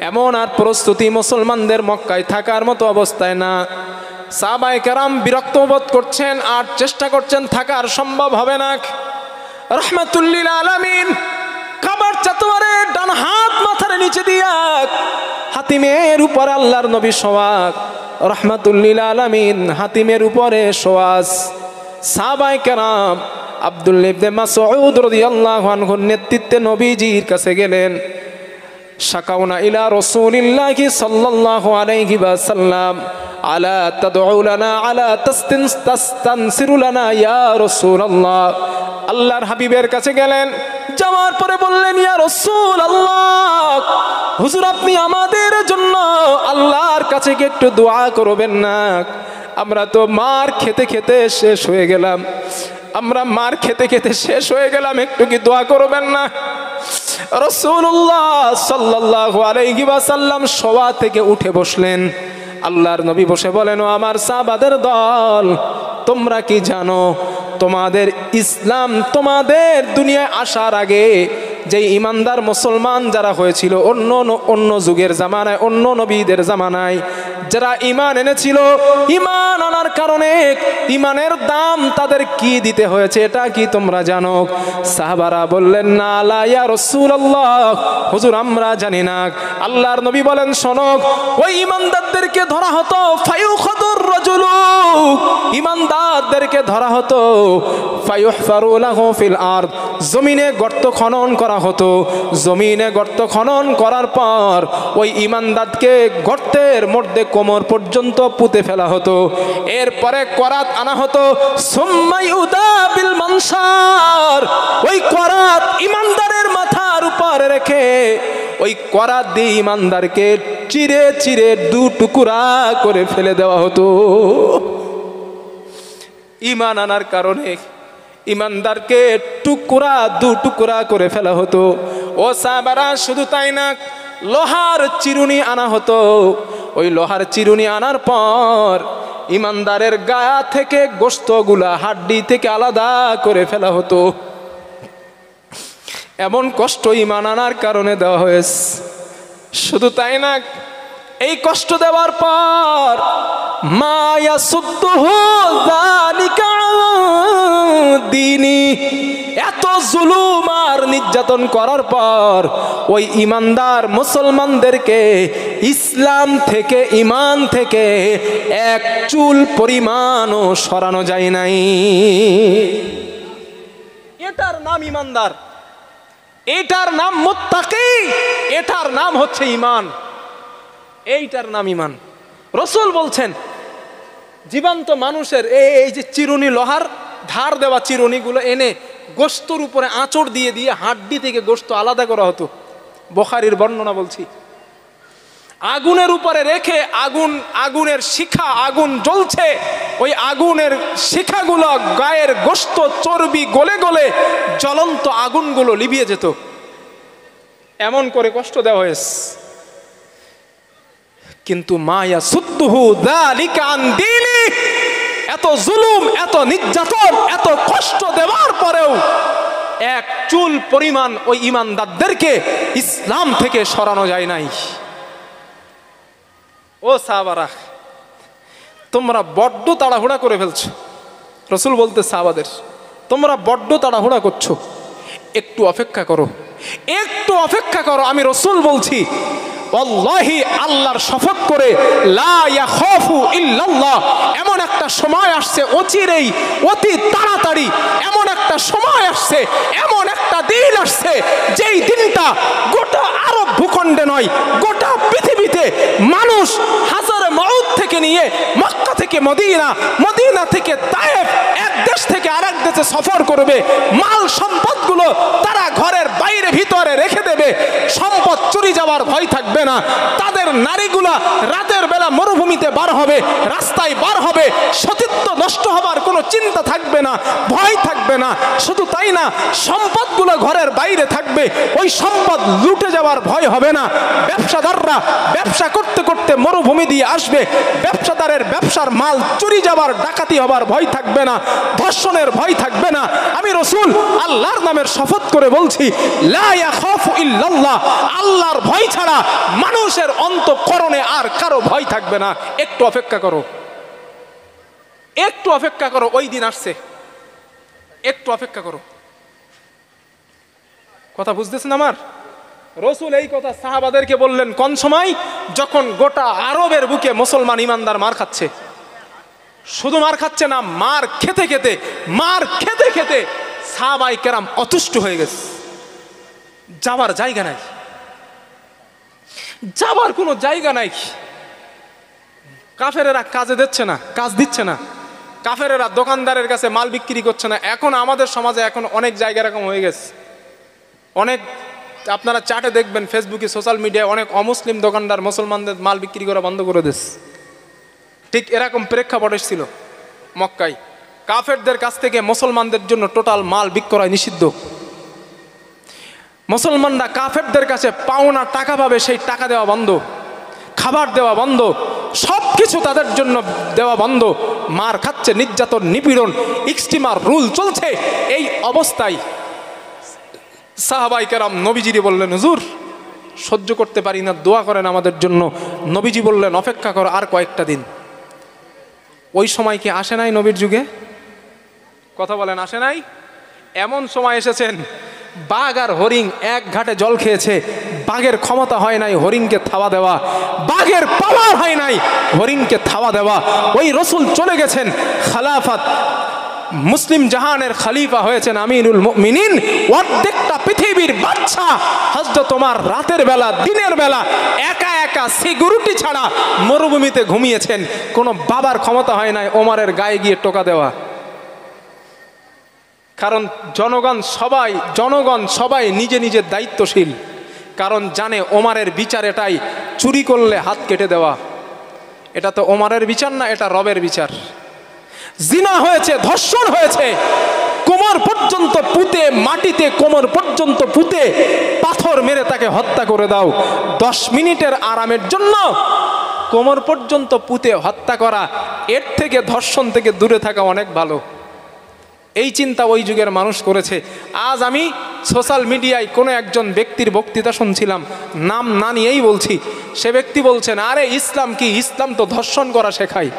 এমন আর প্রস্তুতি মুসলমানদের মক্কায় থাকার মতো অবস্থায় না। সাহাবায়ে কেরাম বিরক্ত বোধ করছেন আর চেষ্টা করছেন, থাকার সম্ভব হবে না। রাহমাতুল লিল আলামিন খাবার চাতোয়ারে ডান হাত মাথার নিচে দিয়া হাতিমের উপর আল্লাহর নবী শোয়াক, রাহমাতুল লিল আলামিন হাতিমের উপরে শোয়াস। সাহাবায়ে কেরাম আব্দুল্লাহ ইবনে মাসউদ রাদিয়াল্লাহু আনহুর নেতৃত্বে নবীজির কাছে গেলেন। শাকাউনা ইলা রাসূলিল্লাহি সাল্লাল্লাহু আলাইহি ওয়াসাল্লাম আলা তাদউ লানা আলা তাস্তানসিরু লানা ইয়া রাসূলুল্লাহ। আল্লাহর হাবিবের কাছে গেলেন, যাওয়ার পরে বললেন, ইয়া রাসূলুল্লাহ, হুজুর আপনি আমাদের জন্য আল্লাহর কাছে কি একটু দোয়া করবেন না? আমরা তো মার খেতে খেতে শেষ হয়ে গেলাম, আমরা মার খেতে খেতে শেষ হয়ে গেলাম, একটু কি দোয়া করবেন না? রাসূলুল্লাহ সাল্লাল্লাহু আলাইহি ওয়াসাল্লাম শোয়া থেকে উঠে বসলেন। আল্লাহর নবী বসে বলেন, ও আমার সাহাবাদের দল, তোমরা কি জানো তোমাদের ইসলাম তোমাদের দুনিয়ায় আসার আগে যে ইমানদার মুসলমান যারা হয়েছিল অন্য যুগের জামানায়, অন্য নবীদের জামানায় যারা ঈমান এনেছিল, ঈমান আনার কারণে ঈমানের দাম তাদের কি দিতে হয়েছে, এটা কি তোমরা জানো? সাহাবারা বললেন, না লা ইয়া রাসূলুল্লাহ, হুজুর আমরা জানি না। আল্লাহর নবী বলেন, শোনো, ওই ঈমানদারদেরকে ধরা হতো, ফায়ুখাদুর রাজুলু, ঈমানদারদেরকে ধরা হতো, ফায়ুহফারু লাহু ফিল আরদ, জমিনে গর্ত খনন করা হতো। জমিনে গর্ত খনন করার পর ওই ঈমানদারকে গর্তের মধ্যে কোমর পর্যন্ত পুঁতে ফেলা হতো। এরপরে করাত আনা হতো, সুম্মা ইউদা বিল মানসার, ওই করাত ঈমানদারের মাথার পরে রেখে ওই করাত দিয়ে ইমানদারকে চিরে চিরে দু টুকরা করে ফেলে দেওয়া হতো। ঈমান আনার কারণে ইমানদারকে টুকরা দু টুকরা করে ফেলা হতো। ও সাহাবারা, শুধু তাই না, লোহার চিরুনি আনা হতো। ওই লোহার চিরুনি আনার পর ইমানদারের গায়া থেকে গোশতগুলা হাড্ডি থেকে আলাদা করে ফেলা হতো। এমন কষ্ট ঈমান আনার কারণে দেওয়া হয়েছে। শুধু তাই না, এই কষ্ট দেওয়ার পর মা ইয়াসুদ্দুহু যালিকা দীনি, এত জুলুম আর নির্যাতন করার পর ওই ইমানদার মুসলমানদেরকে ইসলাম থেকে, ইমান থেকে এক চুল পরিমাণও সরানো যায় নাই। এটার নাম ইমানদার, এটার নাম মুত্তাকি, এটার নাম হচ্ছে ঈমান, এইটার নাম ঈমান। রাসূল বলছেন জীবন্ত মানুষের এই যে চিরুনি, লোহার ধার দেওয়া চিরুনিগুলো এনে গোশতের উপরে আঁচড় দিয়ে দিয়ে হাড্ডি থেকে গোশত আলাদা করা হতো। বুখারীর বর্ণনা বলছি। আগুনের উপরে রেখে আগুনের শিখা, আগুন জ্বলছে, ওই আগুনের শিখাগুলো গায়ের গোশত চর্বি গলে গলে জ্বলন্ত আগুনগুলো লিভিয়ে যেত। এমন করে কষ্ট দেওয়া হয়েছে। কিন্তু মা ইয়াসুদ্দুহু যালিকা আন দীনি, এত জুলুম, এত নির্যাতন, এত কষ্ট দেওয়ার পরেও এক চুল পরিমাণ ওই ঈমানদারদেরকে ইসলাম থেকে সরানো যায় নাই। ও সাহাবারা, তোমরা বড্ড তাড়াহুড়া করে ফেলছো। রাসূল বলতে সাহাবাদের, তোমরা বড্ড তাড়াহুড়া করছো, একটু অপেক্ষা করো, একটু অপেক্ষা করো। আমি রাসূল বলছি, ওয়াল্লাহি, আল্লাহর শপথ করে, লা ইয়াখাফু ইল্লাল্লাহ, এমন একটা সময় আসছে অচিরেই, অতি তাড়াতাড়ি এমন একটা সময় আসছে, এমন একটা দিন আসছে, যেই দিনটা গোটা আরব ভূখণ্ডে নয়, গোটা পৃথিবীতে মানুষ হাজারে মাউদ থেকে নিয়ে মক্কা থেকে মদিনা, মদিনা থেকে তায়েফ, এক দেশ থেকে আরেক দেশে সফর করবে। মাল সম্পদগুলো তারা ঘরের বাইরে ভিতরে রেখে দেবে, সম্পদ চুরি যাওয়ার ভয় থাকবে না। তাদের নারীগুলা রাতের বেলা মরুভূমিতে বার হবে, রাস্তায় বার হবে, সতীত্ব নষ্ট হবার কোনো চিন্তা থাকবে না, ভয় থাকবে না। শুধু তাই না, সম্পদগুলো ঘরের বাইরে থাকবে, ওই সম্পদ লুটে যাওয়ার ভয় হবে না। ব্যবসাদাররা ব্যবসা করতে করতে মরুভূমি দিয়ে আসবে, ব্যবসাদারের ব্যবসার মাল চুরি যাবার, ডাকাতি হবার ভয় থাকবে না, ধর্ষণের ভয় থাকবে না। আমি রাসূল আল্লাহর নামের শপথ করে বলছি, লা ইয়াখাফু ইল্লাল্লাহ, আল্লাহর ভয় ছাড়া মানুষের অন্তঃকরণে আর কারো ভয় থাকবে না। একটু অপেক্ষা করো, একটু অপেক্ষা করো, ওই দিন আসছে, একটু অপেক্ষা করো। কথা বুঝতেছেন আমার? রাসূল এই কথা সাহাবাদেরকে বললেন কোন সময়? যখন গোটা আরবের বুকে মুসলমান ইমানদার মার খাচ্ছে। শুধু মার খাচ্ছে না, মার খেতে খেতে, মার খেতে খেতে সাহাবায়ে কেরাম অতুষ্ট হয়ে গেছে। যাবার জায়গা নাই, যাবার কোনো জায়গা নাই। কাফেরেরা কাজে দিচ্ছে না, কাজ দিচ্ছে না, কাফেরেরা দোকানদারের কাছে মাল বিক্রি করছে না। এখন আমাদের সমাজে এখন অনেক জায়গা এরকম হয়ে গেছে। অনেক, আপনারা চাটে দেখবেন, ফেসবুকে, সোশ্যাল মিডিয়ায় অনেক অমুসলিম দোকানদার মুসলমানদের মাল বিক্রি করা বন্ধ করে দিচ্ছে। ঠিক এরকম প্রেক্ষাপট ছিল মক্কায়। কাফেরদের কাছ থেকে মুসলমানদের জন্য টোটাল মাল বিক্রয় নিষিদ্ধ। মুসলমানরা কাফেরদের কাছে পাওনা টাকা পাবে, সেই টাকা দেওয়া বন্ধ, খাবার দেওয়া বন্ধ, সব কিছু তাদের জন্য দেওয়া বন্ধ। মার খাচ্ছে, নির্যাতন, নিপীড়ন, এক্সট্রিমার রুল চলছে। এই অবস্থায় সাহাবায়ে কেরাম নবীজিরে বললেন, হুজুর সহ্য করতে পারি না, দোয়া করেন আমাদের জন্য। নবীজি বললেন, অপেক্ষা করো আর কয়েকটা দিন। ওই সময় কি আসে নাই নবীর যুগে? কথা বলেন, আসে নাই? এমন সময় এসেছেন, বাঘ আর হরিণ এক ঘাটে জল খেয়েছে, বাঘের ক্ষমতা হয় নাই হরিণকে থাবা দেওয়া, বাঘের পাওয়ার হয় নাই হরিণকে থাবা দেওয়া। ওই রাসূল চলে গেছেন, খালাফাত, মুসলিম জাহানের খলিফা হয়েছেন আমিরুল মুমিনিন। অর্ধেকটা পৃথিবীর বাদশা হযরত ওমর রাতের বেলা, দিনের বেলা একা একা সিকিউরিটি ছাড়া মরুভূমিতে ঘুমিয়েছেন। কোনো বাবার ক্ষমতা হয় নাই ওমরের গায়ে গিয়ে টোকা দেওয়া। কারণ জনগণ সবাই নিজে নিজের দায়িত্বশীল, কারণ জানে ওমরের বিচার এটাই, চুরি করলে হাত কেটে দেওয়া। এটা তো ওমরের বিচার না, এটা রবের বিচার। জিনা হয়েছে, ধর্ষণ হয়েছে, কোমর পর্যন্ত পুঁতে, মাটিতে কোমর পর্যন্ত পুঁতে পাথর মেরে তাকে হত্যা করে দাও। 10 মিনিটের আরামের জন্য কোমর পর্যন্ত পুঁতে হত্যা করা, এর থেকে ধর্ষণ থেকে দূরে থাকা অনেক ভালো। এই চিন্তা ওই যুগের মানুষ করেছে। আজ আমি সোশ্যাল মিডিয়ায় কোনো একজন ব্যক্তির বক্তৃতা শুনছিলাম, নাম না নিয়েই বলছি। সে ব্যক্তি বলছেন, আরে ইসলাম কি? ইসলাম তো ধর্ষণ করা শেখায়।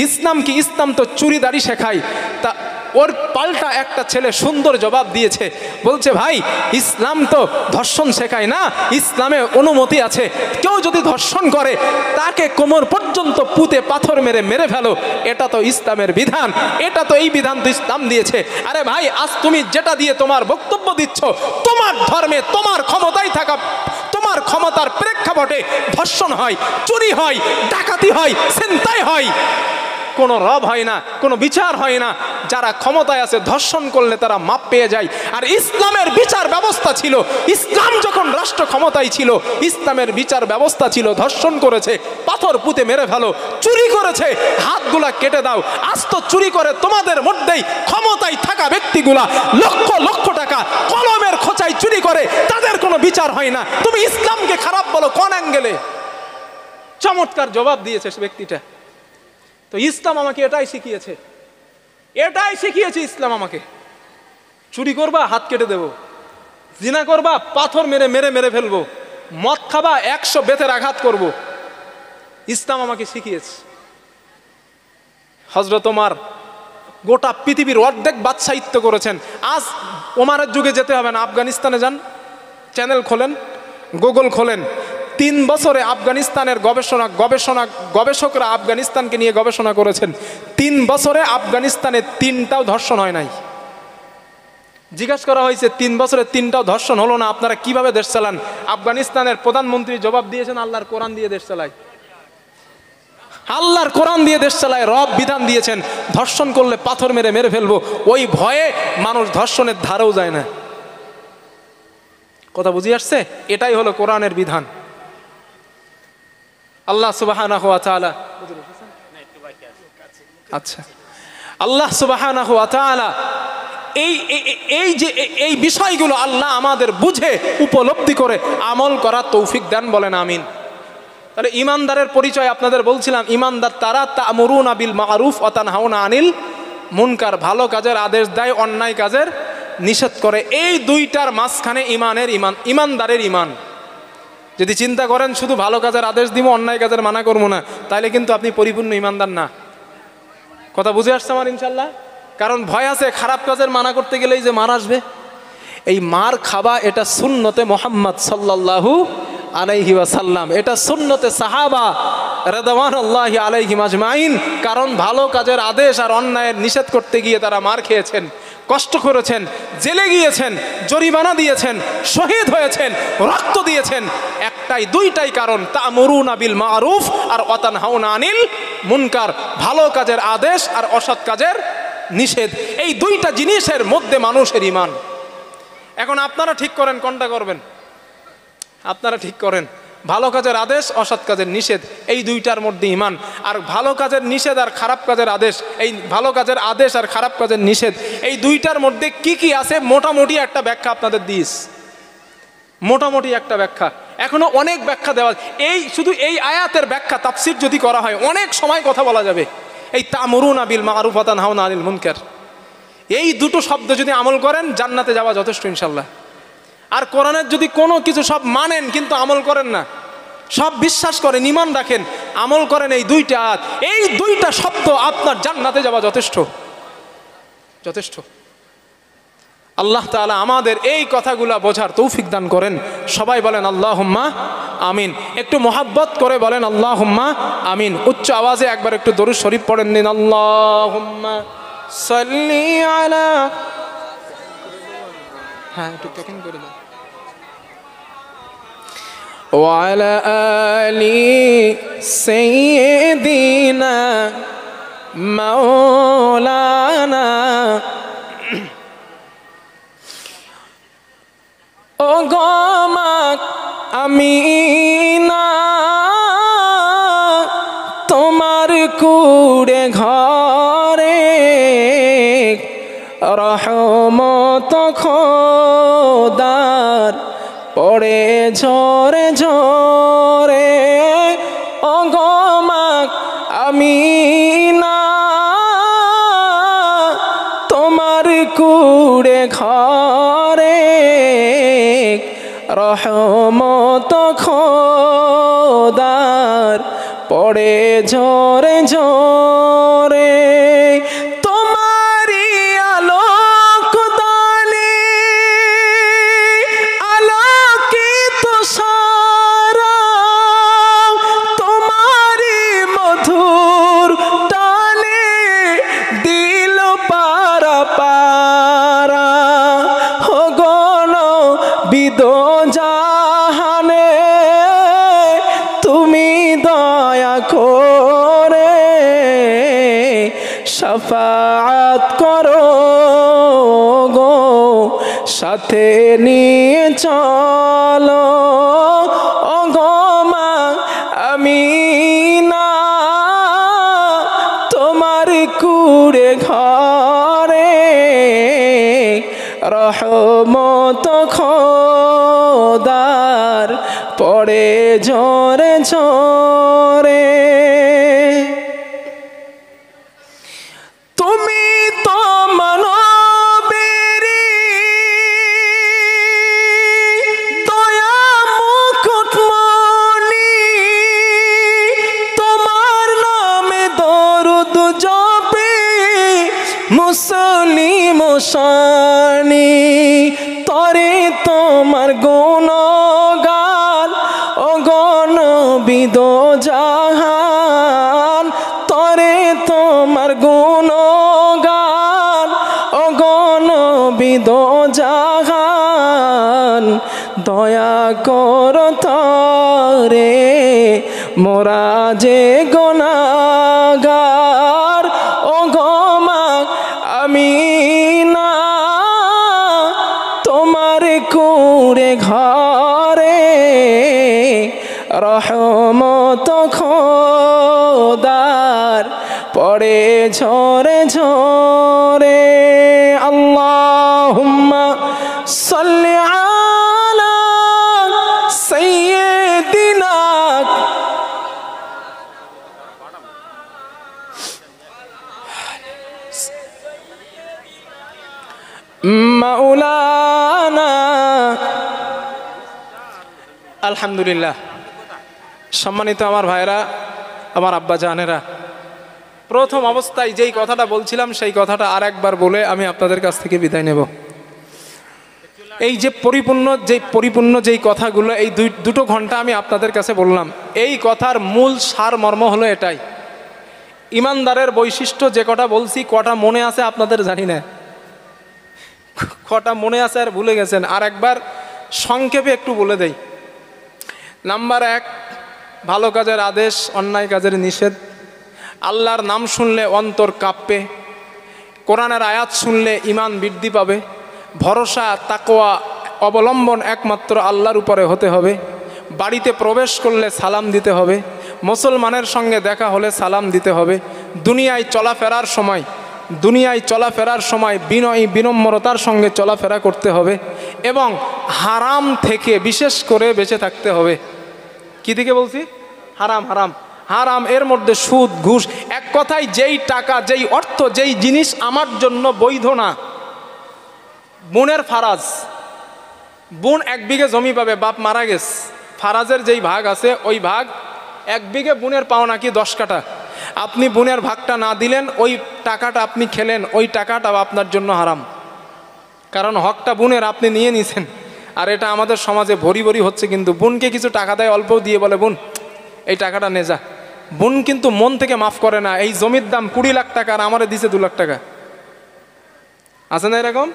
ইসলাম কি? ইসলাম তো চুরিদারি শেখায়। তা ওর পাল্টা একটা ছেলে সুন্দর জবাব দিয়েছে, বলছে, ভাই ইসলাম তো ধর্ষণ শেখায় না, ইসলামে অনুমতি আছে, কেউ যদি ধর্ষণ করে তাকে কোমর পর্যন্ত পুঁতে পাথর মেরে ফেলো, এটা তো ইসলামের বিধান, এটা তো এই বিধান তো ইসলাম দিয়েছে। আরে ভাই, আজ তুমি যেটা দিয়ে তোমার বক্তব্য দিচ্ছ, তোমার ধর্মে তোমার ক্ষমতায় থাকা, তোমার ক্ষমতার প্রেক্ষাপটে ধর্ষণ হয়, চুরি হয়, ডাকাতি হয়, ছিনতাই হয়, কোনো রব হয় না, কোনো বিচার হয় না। যারা ক্ষমতায় আছে ধর্ষণ করলে তারা মাপ পেয়ে যায়। আর ইসলামের বিচার ব্যবস্থা ছিল, ইসলাম যখন রাষ্ট্র ক্ষমতায় ছিল, ইসলামের বিচার ব্যবস্থা ছিল, ধর্ষণ করেছে পাথর পুঁতে মেরে ফেলো, চুরি করেছে হাতগুলা কেটে দাও। আজ তো চুরি করে তোমাদের মধ্যেই ক্ষমতায় থাকা ব্যক্তিগুলা লক্ষ লক্ষ টাকা কলমের খোঁচায় চুরি করে, তাদের কোনো বিচার হয় না। তুমি ইসলামকে খারাপ বলো কোন অ্যাঙ্গেলে? চমৎকার জবাব দিয়েছে সে ব্যক্তিটা। তো ইসলাম আমাকে এটাই শিখিয়েছে, এটাই শিখিয়েছে ইসলাম আমাকে। চুরি করবা হাত কেটে দেব, জিনা করবা পাথর মেরে ফেলবো, মদ খাবা 100 বেতের আঘাত করব। ইসলাম আমাকে শিখিয়েছে। হযরত ওমর গোটা পৃথিবীর অর্ধেক বাদশাহিত্য করেছেন। আজ ওমরের যুগে যেতে হবে না, আফগানিস্তানে যান, চ্যানেল খোলেন, গুগল খোলেন, 3 বছরে আফগানিস্তানের গবেষকরা আফগানিস্তানকে নিয়ে গবেষণা করেছেন। 3 বছরে আফগানিস্তানে 3টাও ধর্ষণ হয় নাই। জিজ্ঞাসা করা হয়েছে 3 বছরে 3টাও ধর্ষণ হলো না, আপনারা কিভাবে দেশ চালান? আফগানিস্তানের প্রধানমন্ত্রী জবাব দিয়েছেন, আল্লাহর কোরআন দিয়ে দেশ চালায়, আল্লাহর কোরআন দিয়ে দেশ চালায়। রব বিধান দিয়েছেন ধর্ষণ করলে পাথর মেরে ফেলবো। ওই ভয়ে মানুষ ধর্ষণের ধারেও যায় না। কথা বুঝিয়ে আসছে? এটাই হলো কোরআনের বিধান। আল্লাহ সুবহানাহু ওয়া তাআলা, আচ্ছা, আল্লাহ সুবহানাহু ওয়া তাআলা এই বিষয়গুলো আল্লাহ আমাদের বুঝে উপলব্ধি করে আমল করার তৌফিক দেন, বলেন আমিন। তাহলে ইমানদারের পরিচয় আপনাদের বলছিলাম, ইমানদার তারা তা'মুরুনা বিল মা'রুফ ওয়া তানহাউনা আনিল মুনকার, ভালো কাজের আদেশ দেয়, অন্যায় কাজের নিষেধ করে। এই দুইটার মাঝখানে ইমানদারের ইমান। যদি চিন্তা করেন শুধু ভালো কাজের আদেশ দিব, অন্যায় কাজের মানা করবো না, তাহলে কিন্তু আপনি পরিপূর্ণ ইমানদার না। কথা বুঝে আসছে আমার ইনশাল্লাহ? কারণ ভয় আছে খারাপ কাজের মানা করতে গেলেই যে মার আসবে। এই মার খাবা এটা সুন্নতে মুহাম্মদ সাল্লাল্লাহু আলাইহি ওয়াসাল্লাম, এটা সুন্নতে সাহাবা রাদিয়াল্লাহু আলাইহিম আজমাইন। কারণ ভালো কাজের আদেশ আর অন্যায়ের নিষেধ করতে গিয়ে তারা মার খেয়েছেন, কষ্ট করেছেন, জেলে গিয়েছেন, জরিমানা দিয়েছেন, শহীদ হয়েছেন, রক্ত দিয়েছেন। একটাই দুইটাই কারণ, তা'মুরুনা বিল মা'রুফ আর ওয়া তানহাউনা আনিল মুনকার, ভালো কাজের আদেশ আর অসৎ কাজের নিষেধ। এই দুইটা জিনিসের মধ্যে মানুষের ঈমান। এখন আপনারা ঠিক করেন কোনটা করবেন, আপনারা ঠিক করেন। ভালো কাজের আদেশ, অসৎ কাজের নিষেধ, এই দুইটার মধ্যে ঈমান। আর ভালো কাজের নিষেধ আর খারাপ কাজের আদেশ, এই ভালো কাজের আদেশ আর খারাপ কাজের নিষেধ, এই দুইটার মধ্যে কি কি আছে মোটামুটি একটা ব্যাখ্যা আপনাদের দিস, মোটামুটি একটা ব্যাখ্যা। এখনো অনেক ব্যাখ্যা দেওয়া, শুধু এই আয়াতের ব্যাখ্যা তাফসীর যদি করা হয় অনেক সময় কথা বলা যাবে। এই তা'মুরুনা বিল মা'রুফ ওয়া তানহাউনা আনিল মুনকার, এই দুটো শব্দ যদি আমল করেন জান্নাতে যাওয়া যথেষ্ট ইনশাল্লাহ। আর কোরআনের যদি কোনো কিছু সব মানেন কিন্তু আমল করেন না, সব বিশ্বাস করেন, ঈমান রাখেন, আমল করেন, এই দুইটা আয়াত, এই দুইটা শব্দ আপনার জান্নাতে যাওয়া যথেষ্ট, যথেষ্ট। আল্লাহ তাআলা আমাদের এই কথাগুলা বোঝার তৌফিক দান করেন। সবাই বলেন আল্লাহুম্মা আমিন। একটু মোহাব্বত করে বলেন আল্লাহুম্মা আমিন। উচ্চ আওয়াজে একবার একটু দরুদ শরীফ পড়েন দিন, আল্লাহুম্মা সাল্লি আলা, হ্যাঁ একটু টকিং করে দেন, ওয়া আলা আলি সাইয়্যিদিনা মাওলানা গো আমিনা তোমার কুড়ে ঘরে রহমত খোদার পড়ে ঝরে ঝরে। ও গো আমিনা তোমার কুড়ে ঘরে রহমত খোদার পড়ে ঝরে ঝরে। তোমারি আলোক দানে আলোকিত সারা, তোমারি মধুর টানে দিল পারা পারা। হো গণ বিদ জাহানে তুমি দয়া করে শাফাআত করো গো, সাথে নিয়ে চলো। ও গো আমিনা তোমার কুড়ে ঘরে রহমত খোদার পড়ে ঝরে ঝরে। তুমি তো মানবেরি দয়া মুকুটমণি, তোমার নামে দরুদ জপে মুসলিম শানি। তরে তোমার গুণগান ও গণ বিদ জাহান, তরে তোমার গুণগান ও গণ বিদ জাহান। দয়া কর তরে মোরা যে গুনাহগার। ও গো আমিনা তোমার কুড়ে ঘরে রহমত খোদার পড়ে ঝরে ঝরে। আল্লাহুম্মা সাল্লি আলা সাইয়্যিদিনা মাওলানা। আলহামদুলিল্লাহ। সম্মানিত আমার ভাইরা, আমার আব্বা জানেরা, প্রথম অবস্থায় যেই কথাটা বলছিলাম সেই কথাটা আর একবার বলে আমি আপনাদের কাছ থেকে বিদায় নেব। এই যে পরিপূর্ণ যেই কথাগুলো এই দুটো ঘন্টা আমি আপনাদের কাছে বললাম, এই কথার মূল সার মর্ম হলো এটাই। ইমানদারের বৈশিষ্ট্য যে কটা বলছি, কটা মনে আছে আপনাদের জানি না, কটা মনে আছে আর ভুলে গেছেন। আর একবার সংক্ষেপে একটু বলে দেই। নাম্বার 1, ভালো কাজের আদেশ, অন্যায় কাজের নিষেধ। আল্লাহর নাম শুনলে অন্তর কাঁপবে, কোরআনের আয়াত শুনলে ঈমান বৃদ্ধি পাবে, ভরসা তাকওয়া অবলম্বন একমাত্র আল্লাহর উপরে হতে হবে, বাড়িতে প্রবেশ করলে সালাম দিতে হবে, মুসলমানের সঙ্গে দেখা হলে সালাম দিতে হবে, দুনিয়ায় চলাফেরার সময় বিনয়ী বিনম্রতার সঙ্গে চলাফেরা করতে হবে, এবং হারাম থেকে বিশেষ করে বেঁচে থাকতে হবে। কি থেকে বলছি? হারাম এর মধ্যে সুদ ঘুষ। এক কথায় যেই টাকা, যেই অর্থ, যেই জিনিস আমার জন্য বৈধ না। বোনের ফারাজ, বোন 1 বিঘে জমি পাবে, বাপ মারা গেছে, ফারাজের যেই ভাগ আছে ওই ভাগ 1 বিঘে বোনের পাওনা কি 10 কাঠা। আপনি বোনের ভাগটা না দিলেন, ওই টাকাটা আপনি খেলেন, ওই টাকাটাও আপনার জন্য হারাম। কারণ হকটা বোনের, আপনি নিয়ে নিছেন। আর এটা আমাদের সমাজে ভরি ভরি হচ্ছে। কিন্তু বোনকে কিছু টাকা দেয়, অল্প দিয়ে বলে বোন এই টাকাটা নে যা। বোন কিন্তু মন থেকে মাফ করে না। এই জমির দাম 20 লাখ টাকা, আর আমারে দিছে 2 লাখ টাকা। আছে না এরকম?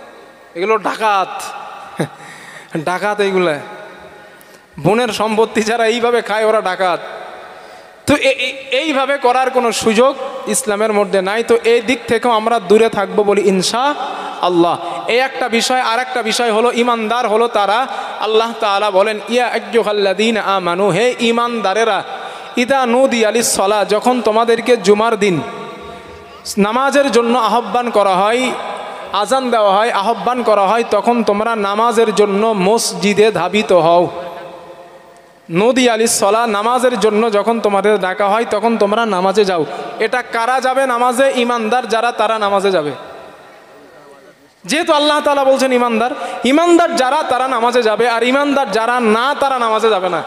এগুলো ডাকাত এইগুলা। বোনের সম্পত্তি যারা এইভাবে খায় ওরা ডাকাত। তো এইভাবে করার কোনো সুযোগ ইসলামের মধ্যে নাই। তো এই দিক থেকেও আমরা দূরে থাকবো বলি ইনশাআল্লাহ। এই একটা বিষয়। আর একটা বিষয় হলো ইমানদার হলো তারা, আল্লাহ তাআলা বলেন ইয়া আইয়ুহাল্লাযীনা আমানু, হে ইমানদারেরা, ইদা নুদিয়া লিস-সালাহ, যখন তোমাদেরকে জুমার দিন নামাজের জন্য আহ্বান করা হয়, আজান দেওয়া হয়, আহ্বান করা হয়, তখন তোমরা নামাজের জন্য মসজিদে ধাবিত হও। নদী আলিস সলা, নামাজের জন্য যখন তোমাদের ডাকা হয় তখন তোমরা নামাজে যাও। এটা কারা যাবে নামাজে? ইমানদার যারা, তারা নামাজে যাবে। যেহেতু আল্লাহ তাআলা বলছেন ইমানদার, ইমানদার যারা তারা নামাজে যাবে, আর ইমানদার যারা না তারা নামাজে যাবে না।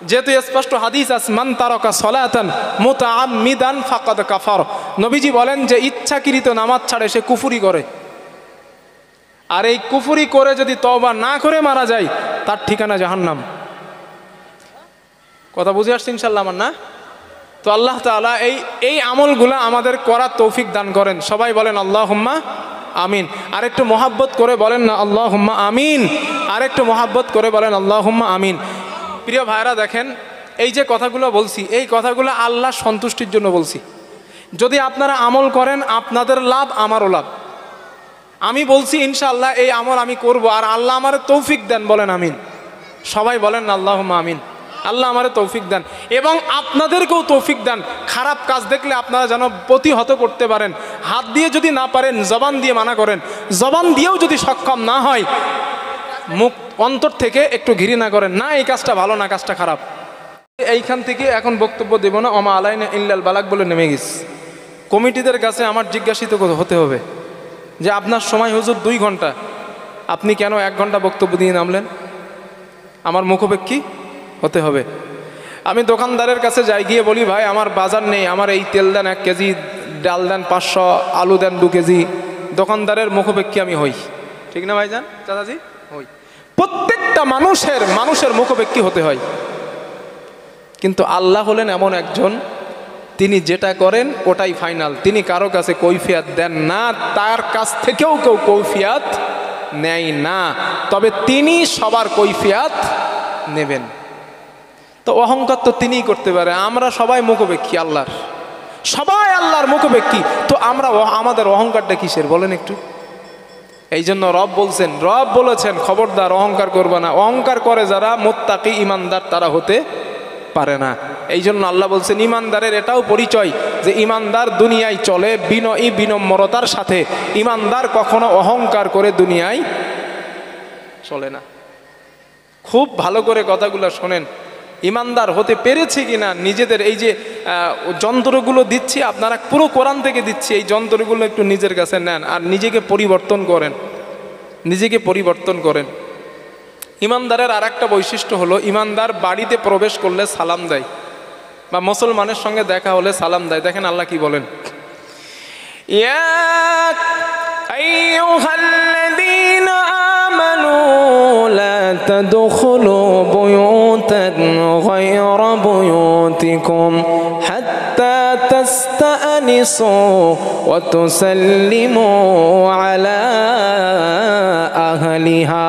যেহেতু স্পষ্ট হাদিস আছে, মান তারাকা সলাতান মুতাআম্মিদান ফাকাদ কাফার, নবীজি বলেন যে ইচ্ছাকৃত নামাজ ছাড়ে সে কুফরি করে। আর এই কুফরি করে যদি তওবা না করে মারা যায় তার ঠিকানা জাহান্নাম। কথা বুঝে আসছে ইনশাআল্লাহ আমার না? তো আল্লাহ তাআলা এই আমলগুলো আমাদের করার তৌফিক দান করেন। সবাই বলেন আল্লাহুম্মা আমিন। আরেকটু মহাব্বত করে বলেন না আল্লাহুম্মা আমিন। আরেকটু মহাব্বত করে বলেন আল্লাহুম্মা আমিন। প্রিয় ভাইরা দেখেন, এই যে কথাগুলো বলছি, এই কথাগুলো আল্লাহ সন্তুষ্টির জন্য বলছি। যদি আপনারা আমল করেন আপনাদের লাভ, আমারও লাভ। আমি বলছি ইনশাআল্লাহ এই আমল আমি করব, আর আল্লাহ আমার তৌফিক দেন, বলেন আমিন। সবাই বলেন আল্লাহুম্মা আমিন। আল্লাহ আমারে তৌফিক দেন এবং আপনাদেরকেও তৌফিক দেন। খারাপ কাজ দেখলে আপনারা যেন প্রতিহত করতে পারেন। হাত দিয়ে যদি না পারেন জবান দিয়ে মানা করেন, জবান দিয়েও যদি সক্ষম না হয় মুখ অন্তর থেকে একটু ঘৃণা করেন, না এই কাজটা ভালো না, কাজটা খারাপ। এইখান থেকে এখন বক্তব্য দেব না, ওমা আলাইনা ইল্লাল বালাগ বলে নেমে গেছি। কমিটিদের কাছে আমার জিজ্ঞাসিত হতে হবে যে আপনার সময় হুজুর 2 ঘন্টা, আপনি কেন 1 ঘন্টা বক্তব্য দিয়ে নামলেন? আমার মুখোপেক্ষী হতে হবে। আমি দোকানদারের কাছে যাই, গিয়ে বলি ভাই আমার বাজার নেই, আমার এই তেল দেন 1 কেজি, ডাল দেন 500, আলু দেন 2 কেজি। দোকানদারের মুখোপেক্ষী আমি হই, ঠিক না ভাইজান, চাচাজি? হই। প্রত্যেকটা মানুষের মুখোপেক্ষী হতে হয়। কিন্তু আল্লাহ হলেন এমন একজন, তিনি যেটা করেন ওটাই ফাইনাল। তিনি কারো কাছে কৈফিয়ত দেন না, তার কাছ থেকেও কেউ কৈফিয়ত নেয় না, তবে তিনি সবার কৈফিয়ত নেবেন। তো অহংকার তো তিনিই করতে পারে, আমরা সবাই মুখোপেক্ষী আল্লাহর, সবাই আল্লাহর মুখোপেক্ষী। তো আমরা আমাদের অহংকারটা কিসের বলেন একটু? এই জন্য রব বলেছেন খবরদার অহংকার করবে না। অহংকার করে যারা মুত্তাকি ইমানদার তারা হতে পারে না। এই জন্য আল্লাহ বলছেন ইমানদারের এটাও পরিচয় যে ইমানদার দুনিয়ায় চলে বিনয়ী বিনম্রতার সাথে। ইমানদার কখনো অহংকার করে দুনিয়ায় চলে না। খুব ভালো করে কথাগুলো শোনেন। ইমানদার হতে পেরেছে কিনা নিজেদের, এই যে যন্ত্রগুলো দিচ্ছি আপনারা পুরো কোরআন থেকে দিচ্ছি, এই যন্ত্রগুলো একটু নিজের কাছে নেন আর নিজেকে পরিবর্তন করেন। ইমানদারের আর একটা বৈশিষ্ট্য হলো ইমানদার বাড়িতে প্রবেশ করলে সালাম দেয়, বা মুসলমানের সঙ্গে দেখা হলে সালাম দেয়। দেখেন আল্লাহ কি বলেন, ইয়া আইয়ুহাল্লাযীনা আমানু লা তাদখুলু বুয়ুতান গায়রা বুয়ুতিকুম হাত্তা তাস্তানিসু ওয়া তুসাল্লিমু আলা আহলিহা।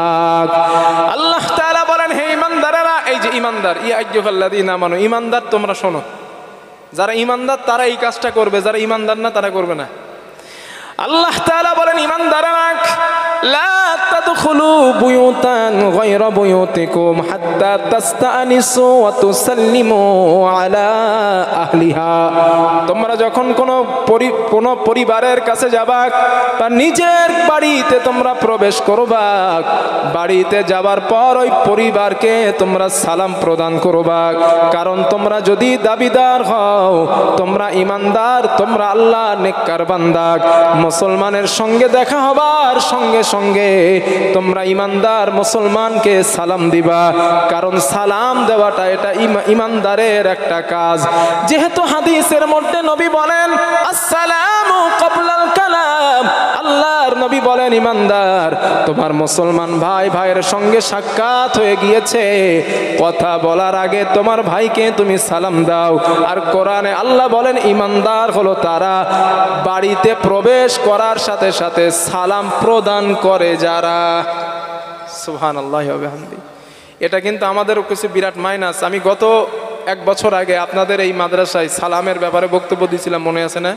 আল্লাহ তাআলা বলেন হে ঈমানদারেরা, এই যে ঈমানদার, ইয়া আইয়ুহাল্লাযীনা আমানু, ঈমানদার তোমরা শোনো। যারা ঈমানদার তারা এই কাজটা করবে, যারা ঈমানদার না তারা করবে না। আল্লাহ তাআলা বলেন ঈমানদারেরা লা তাদখুলু বুয়ুতান গায়রা বুয়ুতিকুম হাত্তা তাস্তানিসু ওয়া তুসাল্লিমু আলা আহলিহা। তোমরা যখন কোন পরিবারের কাছে যাবা, তার নিজের বাড়িতে তোমরা প্রবেশ করবা, বাড়িতে যাবার পর ওই পরিবারকে তোমরা সালাম প্রদান করবা। কারণ তোমরা যদি দাবিদার হও, তোমরা ঈমানদার, তোমরা আল্লাহ নেককার বান্দা, মুসলমানের সঙ্গে দেখা হবার সঙ্গে সঙ্গে তোমরা ঈমানদার মুসলমানকে সালাম দিবা। কারণ সালাম দেওয়াটা এটা ঈমানদারের একটা কাজ। যেহেতু হাদিসের মধ্যে নবী বলেন আসসালামু ক্বাবলাল কালাম, আল্লাহর নবী বলেন ঈমানদার তোমার মুসলমান ভাইয়ের সঙ্গে সাক্ষাৎ হয়ে গিয়েছে, কথা বলার আগে তোমার ভাইকে তুমি সালাম দাও। আর কোরআনে আল্লাহ বলেন ঈমানদার হলো তারা বাড়িতে প্রবেশ করার সাথে সাথে সালাম প্রদান করে যারা। সুবহানাল্লাহি ওয়া বিহামদিহি। এটা কিন্তু আমাদের কিছু বিরাট মাইনাস। আমি গত 1 বছর আগে আপনাদের এই মাদ্রাসায় সালামের ব্যাপারে বক্তব্য দিয়েছিলাম, মনে আছে না?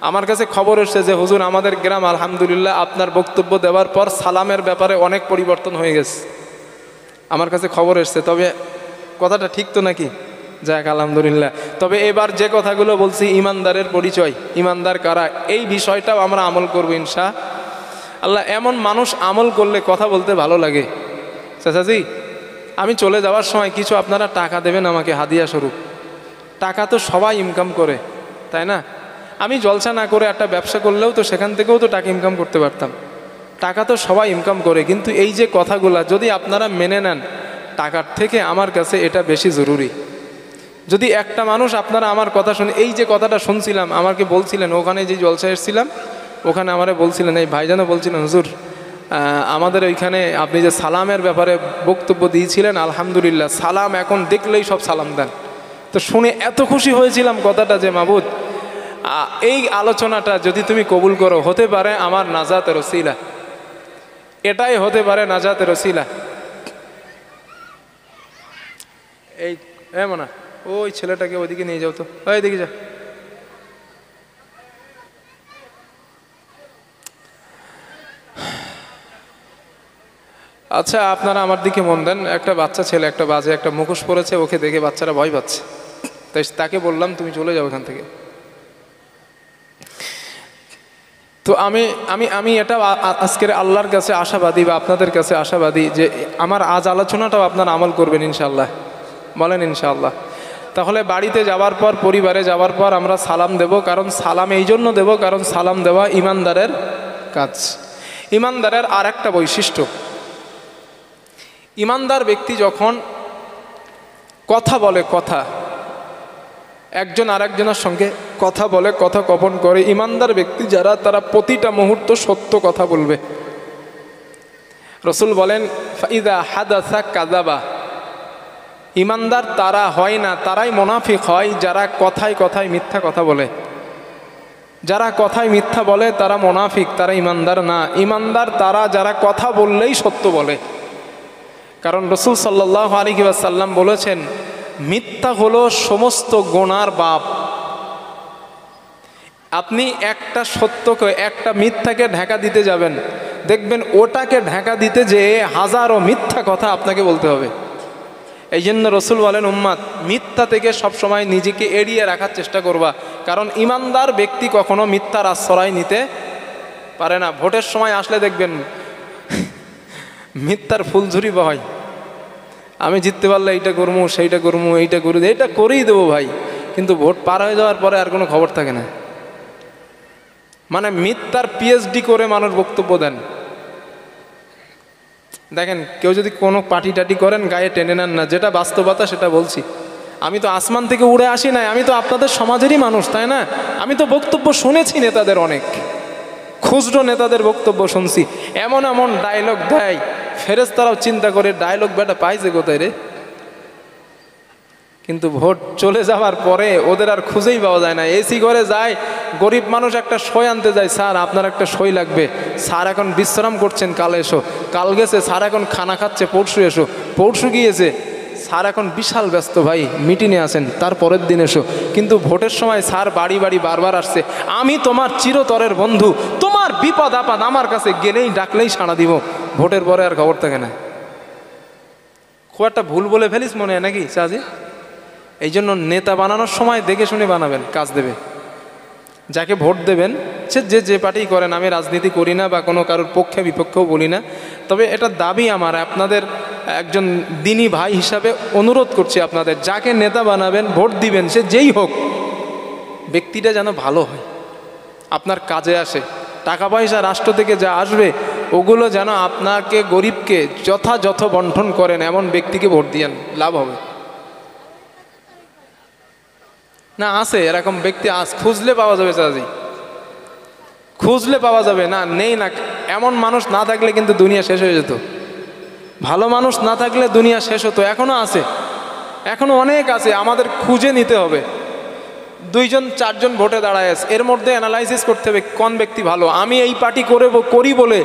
আমার কাছে খবর এসেছে যে হুজুর আমাদের গ্রাম আলহামদুলিল্লাহ আপনার বক্তব্য দেওয়ার পর সালামের ব্যাপারে অনেক পরিবর্তন হয়ে গেছে, আমার কাছে খবর এসেছে। তবে কথাটা ঠিক তো নাকি? যাক আলহামদুলিল্লাহ। তবে এবার যে কথাগুলো বলছি ইমানদারের পরিচয়, ইমানদার কারা, এই বিষয়টাও আমরা আমল করবো ইনশা আল্লাহ। এমন মানুষ আমল করলে কথা বলতে ভালো লাগে। চাচাজি আমি চলে যাওয়ার সময় কিছু আপনারা টাকা দেবেন আমাকে হাদিয়া স্বরূপ। টাকা তো সবাই ইনকাম করে, তাই না? আমি জলসা না করে একটা ব্যবসা করলেও তো সেখান থেকেও তো টাকা ইনকাম করতে পারতাম। টাকা তো সবাই ইনকাম করে, কিন্তু এই যে কথাগুলা যদি আপনারা মেনে নেন, টাকার থেকে আমার কাছে এটা বেশি জরুরি। যদি একটা মানুষ আপনারা আমার কথা শুনে, এই যে কথাটা শুনছিলাম আমাকে বলছিলেন, ওখানে যে জলসা এসেছিলাম ওখানে আমারে বলছিলেন, এই ভাইজানও বলছিলেন হুজুর আমাদের ওইখানে আপনি যে সালামের ব্যাপারে বক্তব্য দিয়েছিলেন, আলহামদুলিল্লাহ সালাম এখন দেখলেই সব সালাম দেন। তো শুনে এত খুশি হয়েছিলাম কথাটা যে মাবুদ এই আলোচনাটা যদি তুমি কবুল করো, হতে পারে আমার নাজাতের ওসিলা, এটাই হতে পারে নাজাতের ওসিলা। এই এমন না, ওই ছেলেটাকে ওইদিকে নিয়ে যাও তো, ওইদিকে যা। আচ্ছা আপনারা আমার দিকে মন দেন। একটা বাচ্চা ছেলে একটা বাজে একটা মুখোশ পরেছে, ওকে দেখে বাচ্চারা ভয় পাচ্ছে, তাই তাকে বললাম তুমি চলে যাও এখান থেকে। তো আমি আমি আমি এটা আজকের আল্লাহর কাছে আশাবাদী বা আপনাদের কাছে আশাবাদী যে আমার আজ আলোচনাটাও আপনারা আমল করবেন ইনশাআল্লাহ। বলেন ইনশাআল্লাহ। তাহলে বাড়িতে যাওয়ার পর, পরিবারে যাওয়ার পর আমরা সালাম দেব, কারণ সালাম এই জন্য দেব কারণ সালাম দেওয়া ইমানদারের কাজ। ইমানদারের আর একটা বৈশিষ্ট্য, ইমানদার ব্যক্তি যখন কথা বলে, কথা একজন আরেকজনের সঙ্গে কথা বলে, কথা গোপন করে, ইমানদার ব্যক্তি যারা তারা প্রতিটা মুহূর্ত সত্য কথা বলবে। রসুল বলেন ফাইদা হাদাসা কাযাবা, ইমানদার তারা হয় না, তারাই মুনাফিক হয় যারা কথায় কথায় মিথ্যা কথা বলে। যারা কথায় মিথ্যা বলে তারা মুনাফিক, তারা ইমানদার না। ইমানদার তারা যারা কথা বললেই সত্য বলে। কারণ রসুল সাল্লাল্লাহু আলাইহি ওয়াসাল্লাম বলেছেন মিথ্যা হলো সমস্ত গুনার বাপ। আপনি একটা সত্যকে, একটা মিথ্যাকে ঢাকা দিতে যাবেন, দেখবেন ওটাকে ঢাকা দিতে যেয়ে হাজারো মিথ্যা কথা আপনাকে বলতে হবে। এই জন্য রসুল বলেন উম্মাত মিথ্যা থেকে সবসময় নিজেকে এড়িয়ে রাখার চেষ্টা করবা, কারণ ইমানদার ব্যক্তি কখনো মিথ্যার আশ্রয় নিতে পারে না। ভোটের সময় আসলে দেখবেন মিথ্যার ফুলঝুরি বয়, আমি জিততে পারলে এইটা করবো, সেইটা করবো, এইটা করি, এইটা করেই দেবো ভাই, কিন্তু ভোট পার হয়ে যাওয়ার পরে আর কোনো খবর থাকে না। মানে মিথ্যার পিএইচডি করে মানুষ বক্তব্য দেন। দেখেন কেউ যদি কোনো পার্টি টাটি করেন গায়ে টেনে নেন না, যেটা বাস্তবতা সেটা বলছি। আমি তো আসমান থেকে উড়ে আসি নাই, আমি তো আপনাদের সমাজেরই মানুষ, তাই না? আমি তো বক্তব্য শুনেছি নেতাদের, অনেক খুচরো নেতাদের বক্তব্য শুনছি। এমন এমন ডায়লগ দেয়, ফেরেশতারাও চিন্তা করে ডায়লগ বেটা পাইছে কোথায় রে। কিন্তু ভোট চলে যাওয়ার পরে ওদের আর খুঁজেই পাওয়া যায় না। এসি ঘরে যায়, গরিব মানুষ একটা সই আনতে যায়, স্যার আপনার একটা সই লাগবে, স্যার এখন বিশ্রাম করছেন, কাল এসো। কাল গেছে, স্যার এখন খানা খাচ্ছে, পরশু এসো। পরশু গিয়েছে, স্যার এখন বিশাল ব্যস্ত ভাই, মিটিংয়ে আছেন, তার পরের দিন এসো। কিন্তু ভোটের সময় স্যার বাড়ি বাড়ি বারবার আসছে, আমি তোমার চিরতরের বন্ধু, তোমার বিপদ আপদ আমার কাছে গেলেই ডাকলেই সাড়া দিব। ভোটের পরে আর খবর থাকে না। খুব একটা ভুল বলে ফেলিস মনে হয় নাকি চাজি? এই জন্য নেতা বানানোর সময় দেখে শুনে বানাবেন, কাজ দেবে। যাকে ভোট দেবেন সে যে পার্টি করেন, আমি রাজনীতি করি না বা কোনো কারোর পক্ষে বিপক্ষেও বলি না, তবে এটা দাবি আমার, আপনাদের একজন দিনী ভাই হিসাবে অনুরোধ করছি আপনাদের, যাকে নেতা বানাবেন ভোট দিবেন সে যেই হোক, ব্যক্তিটা যেন ভালো হয়, আপনার কাজে আসে। টাকা পয়সা রাষ্ট্র থেকে যা আসবে ওগুলো যেন আপনাকে গরিবকে যথাযথ বন্টন করেন, এমন ব্যক্তিকে ভোট দিয়েন, লাভ হবে। না আছে এরকম ব্যক্তি, খুঁজলে পাওয়া যাবে চাচি, খুঁজলে পাওয়া যাবে। না নেই না, এমন মানুষ না থাকলে কিন্তু দুনিয়া শেষ হয়ে যেত। ভালো মানুষ না থাকলে দুনিয়া শেষ হতো। এখনো আছে, এখনো অনেক আছে, আমাদের খুঁজে নিতে হবে। 2 জন 4 জন ভোটে দাঁড়ায় আছে, এর মধ্যে অ্যানালাইসিস করতে হবে কোন ব্যক্তি ভালো। আমি এই পার্টি করি বলে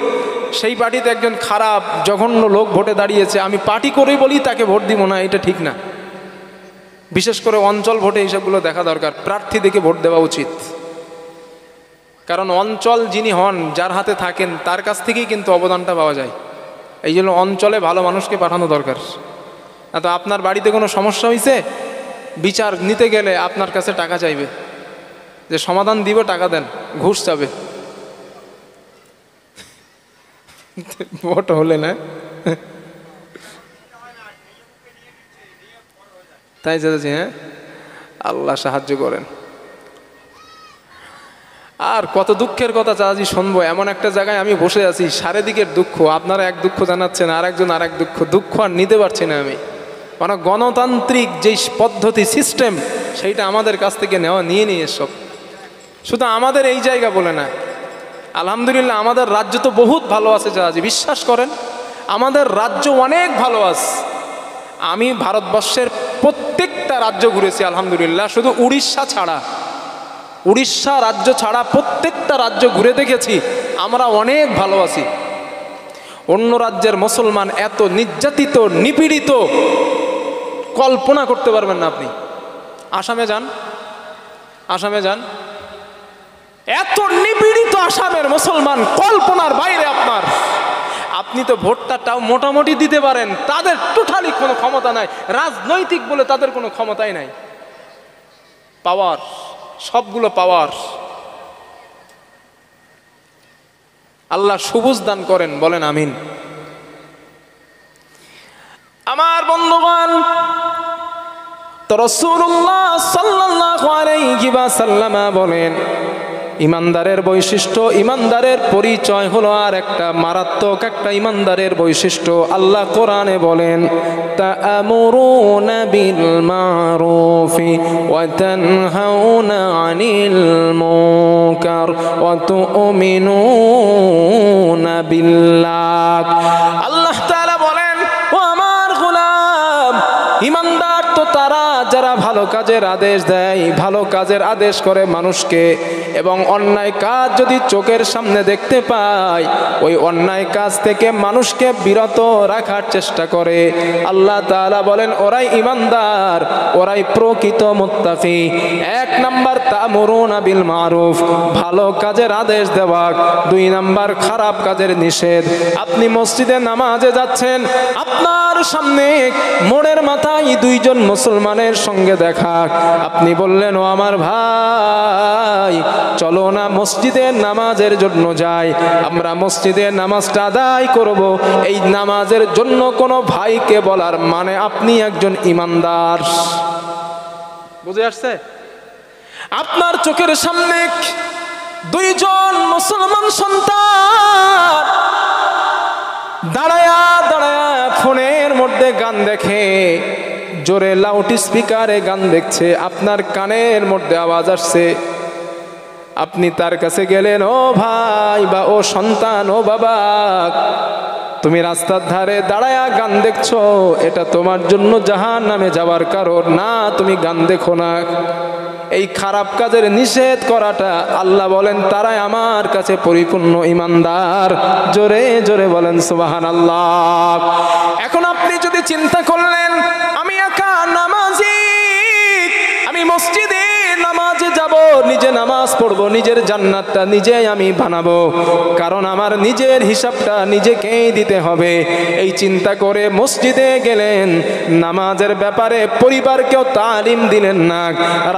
সেই পার্টিতে একজন খারাপ জঘন্য লোক ভোটে দাঁড়িয়েছে, আমি পার্টি করেই বলি তাকে ভোট দিব না, এটা ঠিক না। বিশেষ করে অঞ্চল ভোটে এইসবগুলো দেখা দরকার, প্রার্থী দেখে ভোট দেওয়া উচিত। কারণ অঞ্চল যিনি হন, যার হাতে থাকেন, তার কাছ থেকেই কিন্তু অবদানটা পাওয়া যায়। এই জন্য অঞ্চলে ভালো মানুষকে পাঠানো দরকার। না তো আপনার বাড়িতে কোনো সমস্যা হয়েছে, বিচার নিতে গেলে আপনার কাছে টাকা চাইবে, যে সমাধান দিব, টাকা দেন, ঘুষ চাবে। ভোট হলে না, তাই চাচ্ছি। হ্যাঁ, আল্লাহ সাহায্য করেন। আর কত দুঃখের কথা চাচি শুনবো। এমন একটা জায়গায় আমি বসে আছি, চারিদিকের দুঃখ, আপনারা এক দুঃখ জানাচ্ছেন, আরেকজন আরেক দুঃখ আর নিতে পারছি না আমি। মানে গণতান্ত্রিক যেই পদ্ধতি, সিস্টেম, সেইটা আমাদের কাছ থেকে নিয়ে নিয়ে সব। শুধু আমাদের এই জায়গা বলে না, আলহামদুলিল্লাহ আমাদের রাজ্য তো বহুত ভালো আছে চাচি, বিশ্বাস করেন, আমাদের রাজ্য অনেক ভালো আছে। আমি ভারতবর্ষের প্রত্যেকটা রাজ্য ঘুরেছি আলহামদুলিল্লাহ, শুধু উড়িষ্যা ছাড়া, উড়িষ্যা রাজ্য ছাড়া প্রত্যেকটা রাজ্য ঘুরে দেখেছি। আমরা অনেক ভালো আছি। অন্য রাজ্যের মুসলমান এত নির্যাতিত, নিপীড়িত, কল্পনা করতে পারবেন না আপনি। আসামে যান, আসামে যান, এত নিপীড়িত আসামের মুসলমান কল্পনার বাইরে আপনার। আপনি তো ভোটটাও মোটামুটি দিতে পারেন, তাদের টোটালি কোনো ক্ষমতা নাই, রাজনৈতিক বলে তাদের কোনো ক্ষমতাই নাই। পাওয়ার, সবগুলো পাওয়ার। আল্লাহ সবুজ দান করেন, বলেন আমিন। আমার বন্ধুগণ, তো রাসূলুল্লাহ সাল্লাল্লাহু আলাইহি ওয়াসাল্লাম বলেন, ইমানদারের বৈশিষ্ট্য, ইমানদারের পরিচয় হলো আর একটা মারাত্মক একটা ইমানদারের বৈশিষ্ট্য। আল্লাহ কোরআনে বলেন, তা'মুরুনা বিল মারুফি ওয়া তানহাউনা আনিল মুনকার ওয়া তু'মিনুনা বিল্লাহ। আল্লাহ তাআলা বলেন, ও আমার গোলাম, ইমানদার তো তারা যারা ভালো কাজের আদেশ দেয়, ভালো কাজের আদেশ করে মানুষকে, এবং অন্যায় কাজ যদি চোখের সামনে দেখতে পায়, ওই অন্যায় কাজ থেকে মানুষকে বিরত রাখার চেষ্টা করে। আল্লাহ তাআলা বলেন, ওরাই ইমানদার, ওরাই প্রকৃত মুত্তাকি। এক নাম্বার তা'মুরুনা বিল মারুফ, ভালো কাজের আদেশ দেওয়া। দুই নাম্বার খারাপ কাজের নিষেধ। আপনি মসজিদে নামাজে যাচ্ছেন, আপনার সামনে মোড়ের মাথায় দুইজন মুসলমানের সঙ্গে দেখা, আপনি বললেন, ও আমার ভাই, চলো না মসজিদে নামাজের জন্য যাই, আমরা মসজিদে নামাজটা আদায় করব। এই নামাজের জন্য কোনো ভাইকে বলার মানে আপনি একজন ইমানদার। বুঝে আসছে? আপনার চোখের সামনে দুইজন মুসলমান সন্তান দাঁড়ায়া দাঁড়ায়া ফোনের মধ্যে গান দেখে, জোরে লাউড স্পিকারে গান দেখছে, আপনার কানের মধ্যে আওয়াজ আসছে। আপনি তার কাছে গেলেন, ও ভাই বা ও সন্তান, ও বাবা, তুমি রাস্তার ধারে দাঁড়ায়া গান দেখছো, এটা তোমার জন্য জাহান্নামে যাওয়ার কারণ না, তুমি গান দেখো না। এই খারাপ কাজের নিষেধ করাটা, আল্লাহ বলেন, তারাই আমার কাছে পরিপূর্ণ ইমানদার। জোরে জোরে বলেন সুবহানাল্লাহ। এখন আপনি যদি চিন্তা করলেন, আমি একা নামাজি, আমি মসজিদে নামাজে যাব, নিজে নামাজ পড়বো, নিজের জান্নাতটা নিজে আমি বানাবো, কারণ আমার নিজের হিসাবটা নিজেকেই দিতে হবে। এই চিন্তা করে মসজিদে গেলেন, নামাজের ব্যাপারে পরিবারকেও তালিম দিলেন না,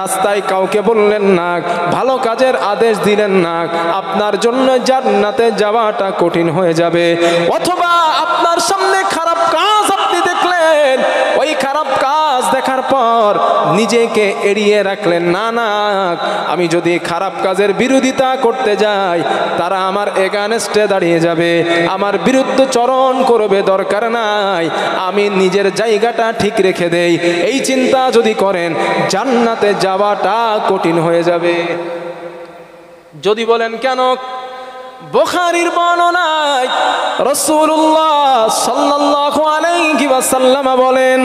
রাস্তায় কাউকে বললেন না, ভালো কাজের আদেশ দিলেন না, আপনার জন্য জান্নাতে যাওয়াটা কঠিন হয়ে যাবে। অথবা আপনার সামনে খারাপ কাজ আপনি দেখলেন, ওই খারাপ কাজ দেখার পর নিজেকে এড়িয়ে রাখলেন, না না, আমি যদি খারাপ কাজের বিরোধিতা করতে যাই, তারা আমার এগেইনস্টে দাঁড়িয়ে যাবে, আমার বিরুদ্ধচরণ করবে, দরকার নাই, আমি নিজের জায়গাটা ঠিক রেখে দেই। এই চিন্তা যদি করেন, জান্নাতে যাওয়াটা কঠিন হয়ে যাবে। যদি বলেন কেন, বুখারীর বর্ণনায় রাসূলুল্লাহ সাল্লাল্লাহু আলাইহি ওয়াসাল্লাম বলেন,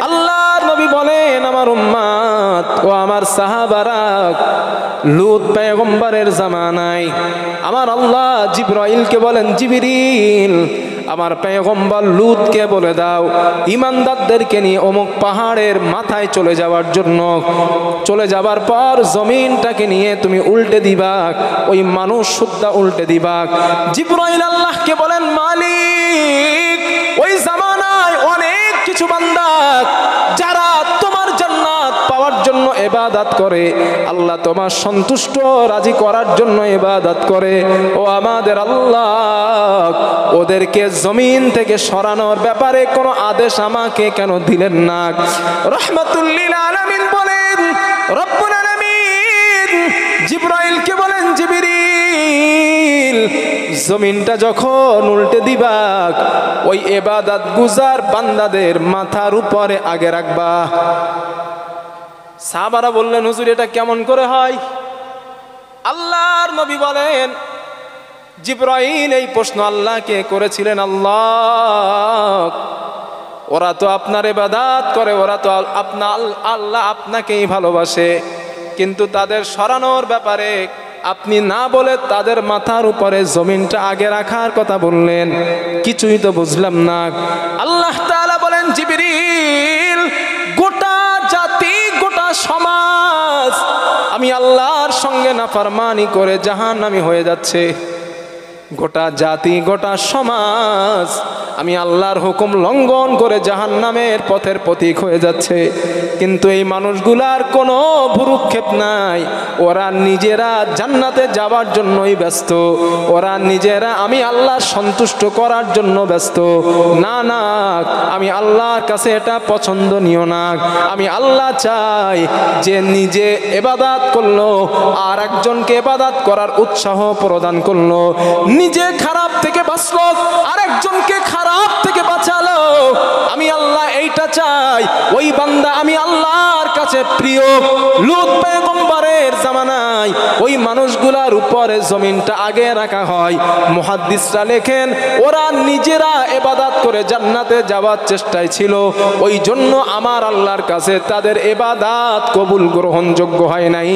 আল্লাহর নবী বলেন, আমার উম্মত ও আমার সাহাবারা লূত পয়গম্বরের জামানায় আমার আল্লাহ জিবরাইলকে বলেন, জিবরিল, আমার পয়গম্বর লূতকে বলে দাও ঈমানদারদেরকে নিয়ে অমুক পাহাড়ের মাথায় চলে যাওয়ার জন্য, চলে যাবার পর জমিনটাকে নিয়ে তুমি উল্টে দিবা, ওই মানুষ সুদ্ধা উল্টে দিবা। জিবরাইল আল্লাহকে বলেন, মালিক ওই জামানায় অনেক কিছু বান্দা যারা তোমার জান্নাত পাওয়ার জন্য ইবাদত করে, আল্লাহ তোমার সন্তুষ্ট রাজি করার জন্য ইবাদত করে, ও আমাদের আল্লাহ ওদেরকে জমিন থেকে সরানোর ব্যাপারে কোনো আদেশ আমাকে কেন দিলেন না? রাহমাতুল লিল আলামিন বলেন, রব্বুল আলামিন জিবরাইলকে বলেন, জিবরিল জমিনটা যখন উল্টে দিবা ওই ইবাদত গুজার বান্দাদের মাথার উপরে আগে রাখবা। সাহাবারা বললেন, হুজুর এটা কেমন করে হয়? আল্লাহর নবী বলেন, জিবরাইল এই প্রশ্ন আল্লাহকে করেছিলেন, আল্লাহ ওরা তো আপনার ইবাদত করে, ওরা তো আল্লাহ আপনাকেই ভালোবাসে, কিন্তু তাদের সরানোর ব্যাপারে আপনি না বলে তাদের মাথার উপরে জমিনটা আগে রাখার কথা বললেন, কিছুই তো বুঝলাম না। আল্লাহ তাআলা বলেন, জিবরিল গোটা জাতি গোটা সমাজ আমি আল্লাহর সঙ্গে নাফরমানি করে জাহান্নামী হয়ে যাচ্ছে। গোটা জাতি গোটা সমাজ আমি আল্লাহর হুকুম লঙ্ঘন করে জাহান্নামের পথের প্রতীক হয়ে যাচ্ছে, কিন্তু এই মানুষগুলার কোনো ভ্রুক্ষেপ নাই, ওরা নিজেরা জান্নাতে যাওয়ার জন্যই ব্যস্ত, ওরা নিজেরা আমি আল্লাহর সন্তুষ্ট করার জন্য ব্যস্ত। না না, আমি আল্লাহর কাছে এটা পছন্দনীয় না। আমি আল্লাহ চাই যে নিজে ইবাদত করলো আর একজনকে ইবাদত করার উৎসাহ প্রদান করলো, নিজে খারাপ থেকে বাঁচলো আর একজনকে খারাপ থেকে বাঁচালো। আমি আল্লাহ এইটা চাই, ওই বান্দা আমি আল্লাহর কাছে প্রিয়। লূত পয়গম্বরের জামানায় ওই মানুষগুলার উপরে জমিনটা আগে রাখা হয়। মুহাদ্দিসরা লেখেন, ওরা নিজেরা ইবাদত করে জান্নাতে যাওয়ার চেষ্টায় ছিল, ওই জন্য আমার আল্লাহর কাছে তাদের ইবাদত কবুল গ্রহণযোগ্য হয় নাই।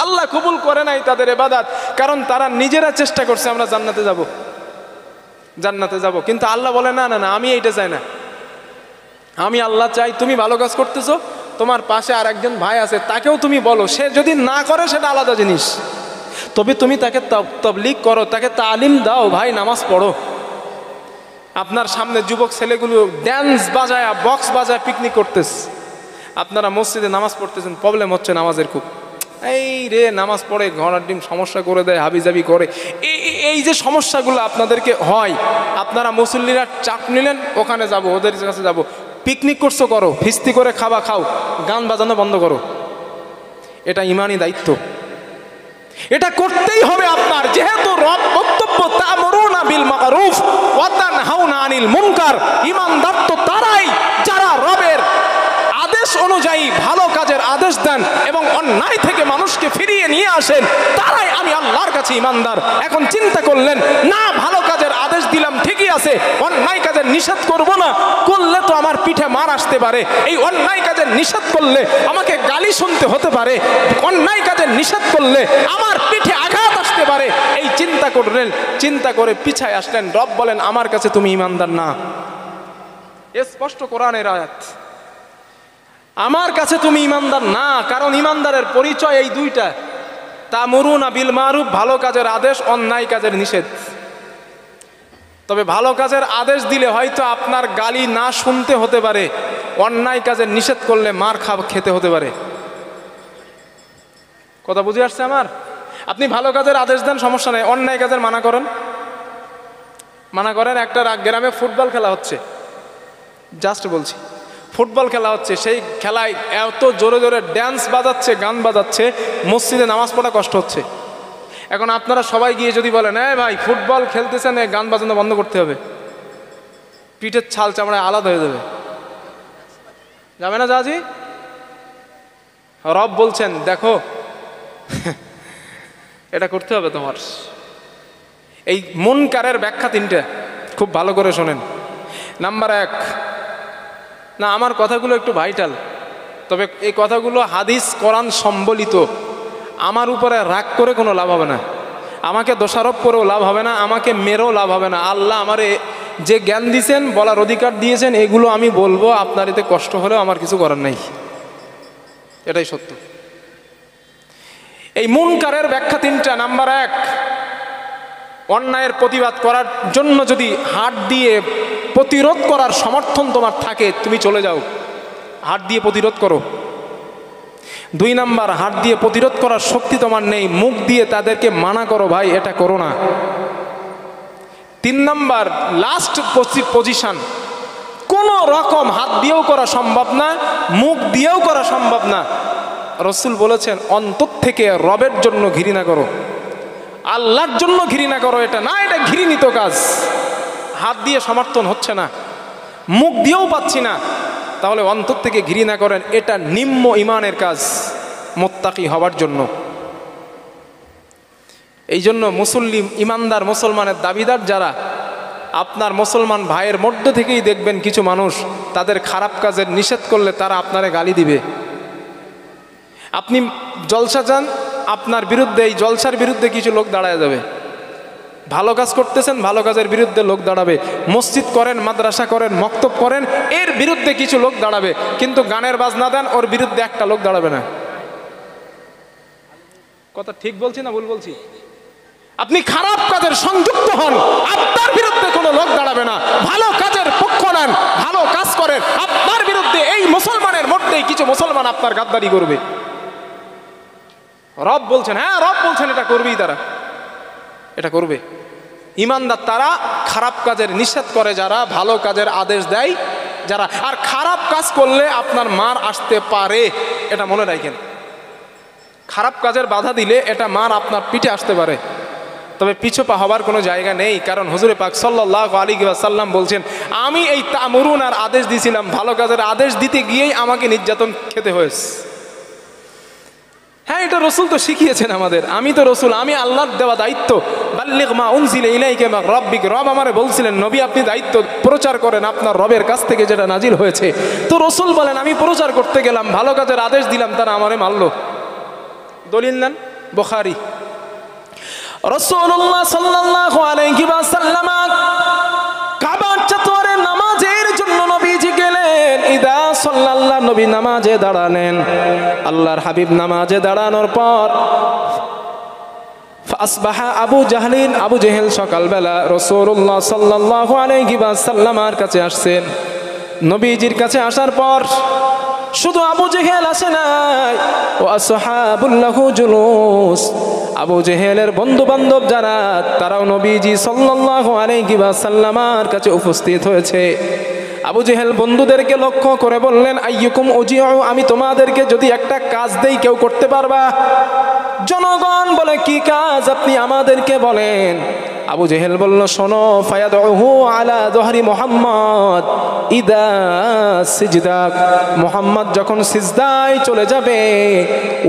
আল্লাহ কবুল করে নাই তাদের ইবাদত, কারণ তারা নিজেরা চেষ্টা করছে আমরা জান্নাতে যাব, জান্নাতে যাব। কিন্তু আল্লাহ বলে, না না না, আমি এইটা চাই না। আমি আল্লাহ চাই তুমি ভালো কাজ করতেছো, তোমার পাশে আর একজন ভাই আছে তাকেও তুমি বলো, সে যদি না করে সেটা আলাদা জিনিস, তবে তুমি তাকে তাবলীগ করো, তাকে তালিম দাও, ভাই নামাজ পড়ো। আপনার সামনে যুবক ছেলেগুলো ড্যান্স বাজায় বক্স বাজায় পিকনিক করতেছে, আপনারা মসজিদে নামাজ পড়তেছেন, প্রবলেম হচ্ছে নামাজের খুব, এই রে নামাজ পড়ে ঘোড়ার ডিম সমস্যা করে দেয়, হাবিজাবি করে, এই যে সমস্যাগুলো আপনাদেরকে হয়, আপনারা মুসল্লিরা চাপ নিলেন ওখানে যাব, ওদের কাছে যাব, পিকনিক করছো করো, ফিস্তি করে খাবা খাও, গান বাজানো বন্ধ করো। এটা ইমানি দায়িত্ব, এটা করতেই হবে আপনার, যেহেতু রব বক্তব্য তা'মুরুনা বিল মা'রুফ ওয়া তানহাউনা আনিল মুনকার। ঈমানদার তো তারাই যারা রবের আদেশ অনুযায়ী ভালো কাজের আদেশ দেন এবং অন্যায় থেকে মানুষকে ফিরিয়ে নিয়ে আসেন, তারাই আমি আল্লাহর কাছে ঈমানদার। এখন চিন্তা করলেন, না ভালো কাজের আদেশ দিলাম ঠিকই আছে, অন্যায় কাজের নিষেধ করব না, করলে তো আমার পিঠে মার আসতে পারে, এই অন্যায় কাজের নিষেধ করলে আমাকে গালি শুনতে হতে পারে, অন্যায় কাজের নিষেধ করলে আমার পিঠে আঘাত আসতে পারে, এই চিন্তা করলেন, চিন্তা করে পিছায় আসলেন। রব বলেন, আমার কাছে তুমি ঈমানদার না। স্পষ্ট কোরআনের আয়াত, আমার কাছে তুমি ঈমানদার না, কারণ ঈমানদারের পরিচয় এই দুইটা, তা'মুরুনা বিল মা'রুফ ভালো কাজের আদেশ, অন্যায় কাজের নিষেধ। তবে ভালো কাজের আদেশ দিলে হয়তো আপনার গালি না শুনতে হতে পারে, অন্যায় কাজের নিষেধ করলে মার খেতে হতে পারে। কথা বুঝে আসছে আমার? আপনি ভালো কাজের আদেশ দেন সমস্যা নেই, অন্যায় কাজের মানা করেন, মানা করেন। একটা গ্রামে ফুটবল খেলা হচ্ছে, জাস্ট বলছি, ফুটবল খেলা হচ্ছে, সেই খেলায় এত জোরে জোরে ড্যান্স বাজাচ্ছে, গান বাজাচ্ছে, মসজিদে নামাজ পড়া কষ্ট হচ্ছে। এখন আপনারা সবাই গিয়ে যদি বলেন, হ্যাঁ ভাই ফুটবল খেলতেছেন, গান বাজানো বন্ধ করতে হবে, পিঠের ছাল চামড়ায় আলাদা হয়ে যাবে, যাবে না জাজি? রব বলছেন, দেখো এটা করতে হবে তোমার। এই মুনকারের ব্যাখ্যা তিনটা, খুব ভালো করে শোনেন। নাম্বার এক, না আমার কথাগুলো একটু ভাইটাল, তবে এই কথাগুলো হাদিস কোরআন সম্বলিত, আমার উপরে রাগ করে কোনো লাভ হবে না। আমাকে দোষারোপ করেও লাভ হবে না, আমাকে মেরেও লাভ হবে না। আল্লাহ আমারে যে জ্ঞান দিয়েছেন, বলার অধিকার দিয়েছেন, এগুলো আমি বলবো। আপনার এতে কষ্ট হলেও আমার কিছু করার নাই, এটাই সত্য। এই মুনকারের ব্যাখ্যা তিনটা। নাম্বার 1, অন্যায়ের প্রতিবাদ করার জন্য যদি হাত দিয়ে প্রতিরোধ করার সমর্থন তোমার থাকে, তুমি চলে যাও, হাত দিয়ে প্রতিরোধ করো। 2 নাম্বার, হাত দিয়ে প্রতিরোধ করার শক্তি তোমার নেই, মুখ দিয়ে তাদেরকে মানা করো, ভাই এটা করো না। 3 নাম্বার, লাস্ট পজিশন, কোনো রকম হাত দিয়েও করা সম্ভব না, মুখ দিয়েও করা সম্ভব না। রসুল বলেছেন অন্তর থেকে রবের জন্য ঘৃণা করো, আল্লাহর জন্য ঘৃণা করো। এটা না, এটা ঘৃণিত কাজ। হাত দিয়ে সমর্থন হচ্ছে না, মুখ দিয়েও পাচ্ছি না, তাহলে অন্তর থেকে ঘৃণা করেন। এটা নিম্ন ইমানের কাজ মুত্তাকি হওয়ার জন্য। এই জন্য মুসলিম ইমানদার মুসলমানের দাবিদার যারা, আপনার মুসলমান ভাইয়ের মধ্যে থেকেই দেখবেন কিছু মানুষ তাদের খারাপ কাজের নিষেধ করলে তারা আপনারে গালি দিবে। আপনি জলসা চান, আপনার বিরুদ্ধে, এই জলসার বিরুদ্ধে কিছু লোক দাঁড়ায় যাবে। ভালো কাজ করতেছেন, ভালো কাজের বিরুদ্ধে লোক দাঁড়াবে। মসজিদ করেন, মাদ্রাসা করেন, মক্তব করেন, এর বিরুদ্ধে কিছু লোক দাঁড়াবে। কিন্তু গানের বাজনা দেন, ওর বিরুদ্ধে একটা লোক দাঁড়াবে না। কথা ঠিক বলছি না ভুল বলছি? আপনি খারাপ কাজের সংযুক্ত হন, আপনার বিরুদ্ধে কোনো লোক দাঁড়াবে না। ভালো কাজের পক্ষ নেন, ভালো কাজ করেন, আপনার বিরুদ্ধে এই মুসলমানের মধ্যেই কিছু মুসলমান আপনার গাদ্দারি করবে। রব বলছেন, হ্যাঁ রব বলছেন, এটা করবেই, তারা এটা করবে। ইমানদার তারা খারাপ কাজের নিষেধ করে যারা, ভালো কাজের আদেশ দেয় যারা। আর খারাপ কাজ করলে আপনার মার আসতে পারে, এটা মনে রাখেন। খারাপ কাজের বাধা দিলে এটা মার আপনার পিঠে আসতে পারে, তবে পিছু পা হবার কোনো জায়গা নেই। কারণ হুজুরে পাক সাল্লাল্লাহু আলাইহি ওয়াসাল্লাম বলছেন, আমি এই তা'মুরুনার আদেশ দিয়েছিলাম, ভালো কাজের আদেশ দিতে গিয়েই আমাকে নির্যাতন খেতে হয়েছে। হ্যাঁ, এটা রসুল তো শিখিয়েছেন আমাদের। আমি তো রসুল, আমি আল্লাহর দেওয়া দায়িত্ব, বাল্লিগ মা উনজিলা ইলাইকা মির রাব্বিক। রব আমারে বলছিলেন, নবী আপনি দায়িত্ব প্রচার করেন আপনার রবের কাছ থেকে যেটা নাজিল হয়েছে। তো রসুল বলেন, আমি প্রচার করতে গেলাম, ভালো কাজের আদেশ দিলাম, তারা আমারে মারলো। দলিল নেন, বুখারী। রাসূলুল্লাহ সাল্লাল্লাহু আলাইহি ওয়াসাল্লাম কাবার চত্বরে নামাজের জন্য নবীজি গেলেন। ইদা সাল্লাল্লাহু, নবী নামাজে দাঁড়ালেন। আল্লাহর হাবিব নামাজে দাঁড়ানোর পর ফাসবাহা আবু জাহলিন, আবু জেহেল সকালবেলা রাসূলুল্লাহ সাল্লাল্লাহু আলাইহি ওয়াসাল্লামের কাছে আসছেন। নবীজির কাছে আসার পর শুধু আবু জেহেল আসে নাই, ও আসহাবুল লাহু জুলুস, আবু জেহেলের বন্ধু বান্ধব যারা, তারাও নবীজি সাল্লাল্লাহু আলাইহি ওয়াসাল্লামের কাছে উপস্থিত হয়েছে। আবু জেহেল বন্ধুদেরকে লক্ষ্য করে বললেন, আইয়ুকুম উজিউ, আমি তোমাদেরকে যদি একটা কাজ দেই কেউ করতে পারবা? জনগণ বলে, কি কাজ আপনি আমাদেরকে বলেন। আবু জেহেল বলল, শোনো, ফায়াদউহু আলা যহরি মুহাম্মদ ইদা সিজদা, মুহাম্মদ যখন সিজদায় চলে যাবে,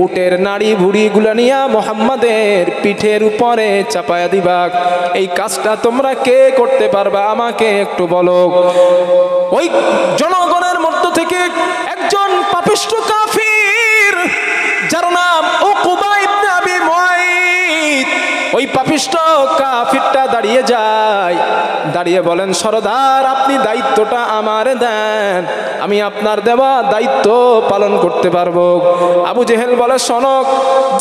উটের নাড়ি ভুড়িগুলো নিয়ে মুহাম্মাদের পিঠের উপরে চাপায়া দিবা। এই কাজটা তোমরা কে করতে পারবা আমাকে একটু বলো। ওই জনগণের মধ্য থেকে একজন পাপিষ্ঠ কাফির, যার নাম উকবা ইবনে আবি মুআইত, ওই পাপিষ্ঠ কাফিরটা দাঁড়িয়ে যায়, দাঁড়িয়ে বলেন, সরদার আপনি দায়িত্বটা আমারে দেন, আমি আপনার দেওয়া দায়িত্ব পালন করতে পারবো। আবু জেহেল বলে, শোনক,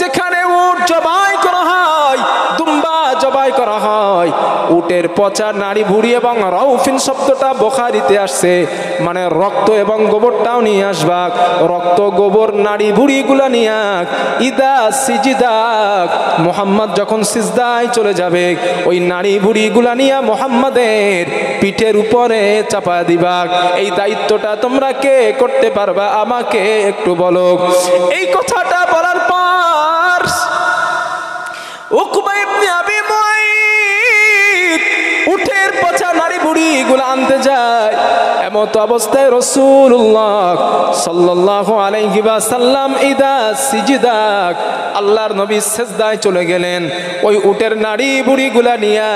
যেখানে উট জবাই করা হয়, দুম্বা জবাই করা হয়, উটের পচা নাড়ি ভুড়ি এবং রাউফিন শব্দটা বুখারীতে আসছে, মানে রক্ত এবং গোবরটাও নিয়ে আসবা। রক্ত, গোবর, নাড়ি ভুড়িগুলো নিয়ে ইদা সিজদা, মুহাম্মদ যখন সিজদায় চলে যাবে, ওই নাড়ি ভুড়িগুলা নিয়ে মুহাম্মাদের পিঠের উপরে চাপা দিবা। এই দায়িত্বটা তোমরা কে করতে পারবা আমাকে একটু বলো। এই কথাটা বলার পর উকবা ইবনে আবি মুআইত উটের পচা নাড়ি ভুড়িগুলো আনতে যায়। এমত অবস্থায় রাসূলুল্লাহ সাল্লাল্লাহু আলাইহি ওয়াসাল্লাম ইদা সিজদা, আল্লাহর নবী সিজদায় চলে গেলেন। ওই উটের নাড়ি ভুড়িগুলা নিয়ে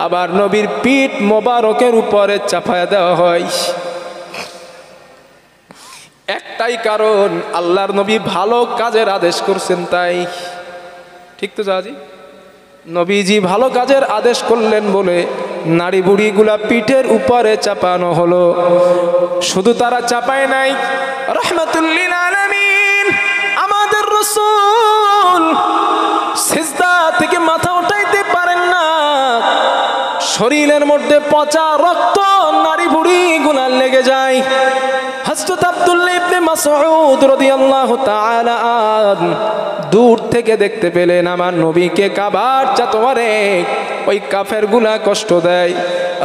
আবার নবীর পিঠ মোবারকের উপরে চাপায়া দেওয়া হয়। একটাই কারণ, আল্লাহর নবী ভালো কাজের আদেশ করছেন তাই। ঠিক তো জাজি? নবীজি ভালো কাজের আদেশ করলেন বলে নারী বুড়িগুলা পিঠের উপরে চাপানো হলো। শুধু তারা চাপায় নাই, রাহমাতুল লিল আলামিন আমাদের রাসূল সিজদা থেকে মাথা উঠাইতে পারেন না, শরীরের মধ্যে পচা রক্ত নারী বুড়িগুলার লেগে যায়। হযরত আব্দুল্লাহ ইবনে মাসউদ রাদিয়াল্লাহু তাআলা দূর থেকে দেখতে পেলেন আমার নবীকে কাবার চাতোয়ারে ওই কাফেরগুলা কষ্ট দেয়।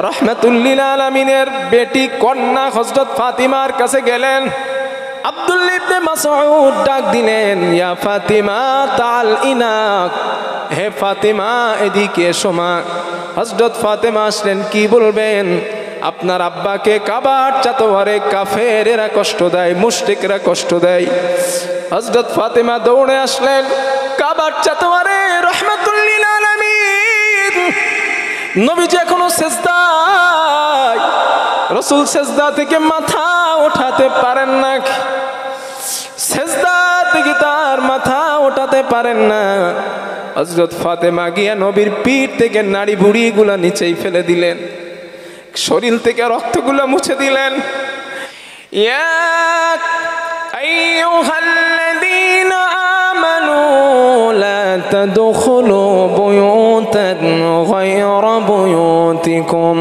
রাহমাতুল লিল আলামিনের বেটি কন্যা হযরত ফাতিমার কাছে গেলেন। আব্দুল্লাহ ইবনে মাসউদ ডাক দিলেন, ইয়া ফাতিমা তাল ইনাক, হে ফাতিমা এদিকে এসো মা। হযরত ফাতিমা আসলেন, কি বলবেন? আপনার আব্বাকে কাবার চাতোয়ারে কাফেরেরা কষ্ট দেয়, মুশরিকরা কষ্ট দেয়। হযরত ফাতিমা দৌড়ে আসলেন কাবার চাতোয়ারে। রাহমাতুল লিল আলামিন নবীজি এখনো সিজদায়, রাসূল সিজদা থেকে মাথা ওঠাতে পারেন না, সিজদা থেকে তার মাথা ওঠাতে পারেন না। হযরত ফাতিমা গিয়া নবীর পিঠ থেকে নাড়ি বুড়িগুলা নিচেই ফেলে দিলেন, শরীর থেকে রক্তগুলো মুছে দিলেন। ইয়া আইয়ুহাল্লাযীনা আমানু লা তাদখুলু বুয়ুতান গায়রা বুয়ুতিকুম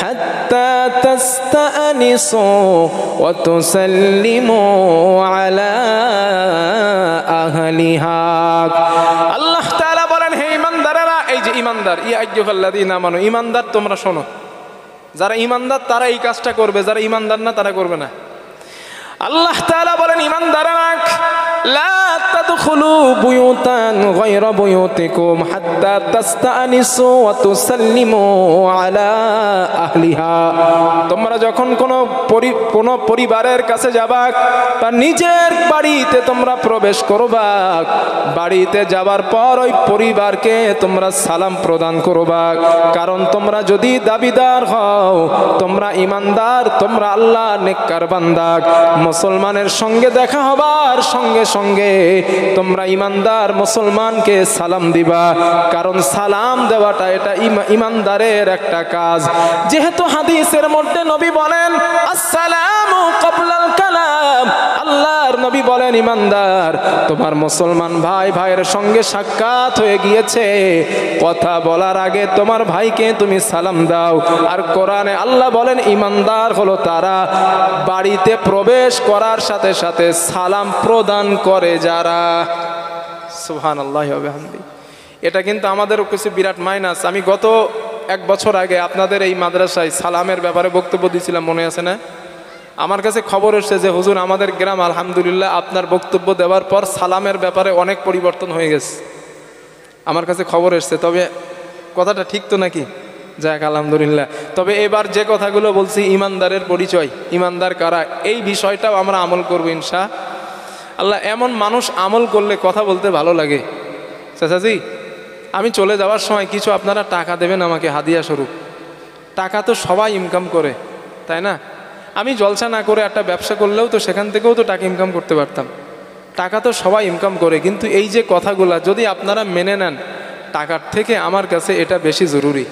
হাত্তা তাস্তানিসু ওয়া তুসাল্লিমু আলা আহলিহা। আল্লাহ তাআলা বলেন, হে ঈমানদারেরা, এই যে ঈমানদার, ইয়া আইয়ুহাল্লাযীনা আমানু, ঈমানদার তোমরা শোনো। যারা ঈমানদার তারা এই কাজটা করবে, যারা ঈমানদার না তারা করবে না। আল্লাহ তাআলা বলেন, ঈমানদারেরা লা তাদখুলু বুয়ুতান গায়রা বুয়ুতিকুম হাত্তা তাস্তানিসু ওয়া তুসাল্লিমু আলা আহলিহা। তোমরা যখন কোনো পরিবারের কাছে যাবা, তার নিজের বাড়িতে তোমরা প্রবেশ করবা, বাড়িতে যাবার পর ওই পরিবারকে তোমরা সালাম প্রদান করবা। কারণ তোমরা যদি দাবিদার হও, তোমরা ঈমানদার, তোমরা আল্লাহর নেককার বান্দা, মুসলমানের সঙ্গে দেখা হবার সঙ্গে সঙ্গে তোমরা ঈমানদার মুসলমানকে সালাম দিবা। কারণ সালাম দেওয়াটা এটা ঈমানদারের একটা কাজ। যেহেতু হাদিসের মধ্যে নবী বলেন আসসালামু ক্বাবলাল কালাম, আল্লাহর নবী বলেন ঈমানদার তোমার মুসলমান ভাইয়ের সঙ্গে সাক্ষাৎ হয়ে গিয়েছে, কথা বলার আগে তোমার ভাইকে তুমি সালাম দাও। আর কোরআনে আল্লাহ বলেন ঈমানদার হলো তারা বাড়িতে প্রবেশ করার সাথে সাথে সালাম প্রদান করে যারা। সুবহানাল্লাহি ওয়া বিহামদিহি। এটা কিন্তু আমাদের কিছু বিরাট মাইনাস। আমি গত 1 বছর আগে আপনাদের এই মাদ্রাসায় সালামের ব্যাপারে বক্তব্য দিয়েছিলাম, মনে আছে না? আমার কাছে খবর এসেছে যে হুজুর আমাদের গ্রাম আলহামদুলিল্লাহ আপনার বক্তব্য দেওয়ার পর সালামের ব্যাপারে অনেক পরিবর্তন হয়ে গেছে। আমার কাছে খবর এসেছে, তবে কথাটা ঠিক তো নাকি? যাক আলহামদুলিল্লাহ। তবে এবার যে কথাগুলো বলছি ঈমানদারের পরিচয়, ঈমানদার কারা, এই বিষয়টাও আমরা আমল করব ইনশাআল্লাহ। এমন মানুষ আমল করলে কথা বলতে ভালো লাগে। চাচাজি আমি চলে যাওয়ার সময় কিছু আপনারা টাকা দেবেন আমাকে হাদিয়া স্বরূপ। টাকা তো সবাই ইনকাম করে, তাই না? আমি জলসা না করে একটা ব্যবসা করলেও তো সেখান থেকেও তো টাকা ইনকাম করতে পারতাম। টাকা তো সবাই ইনকাম করে, কিন্তু এই যে কথাগুলা যদি আপনারা মেনে নেন, টাকার থেকে আমার কাছে এটা বেশি জরুরি।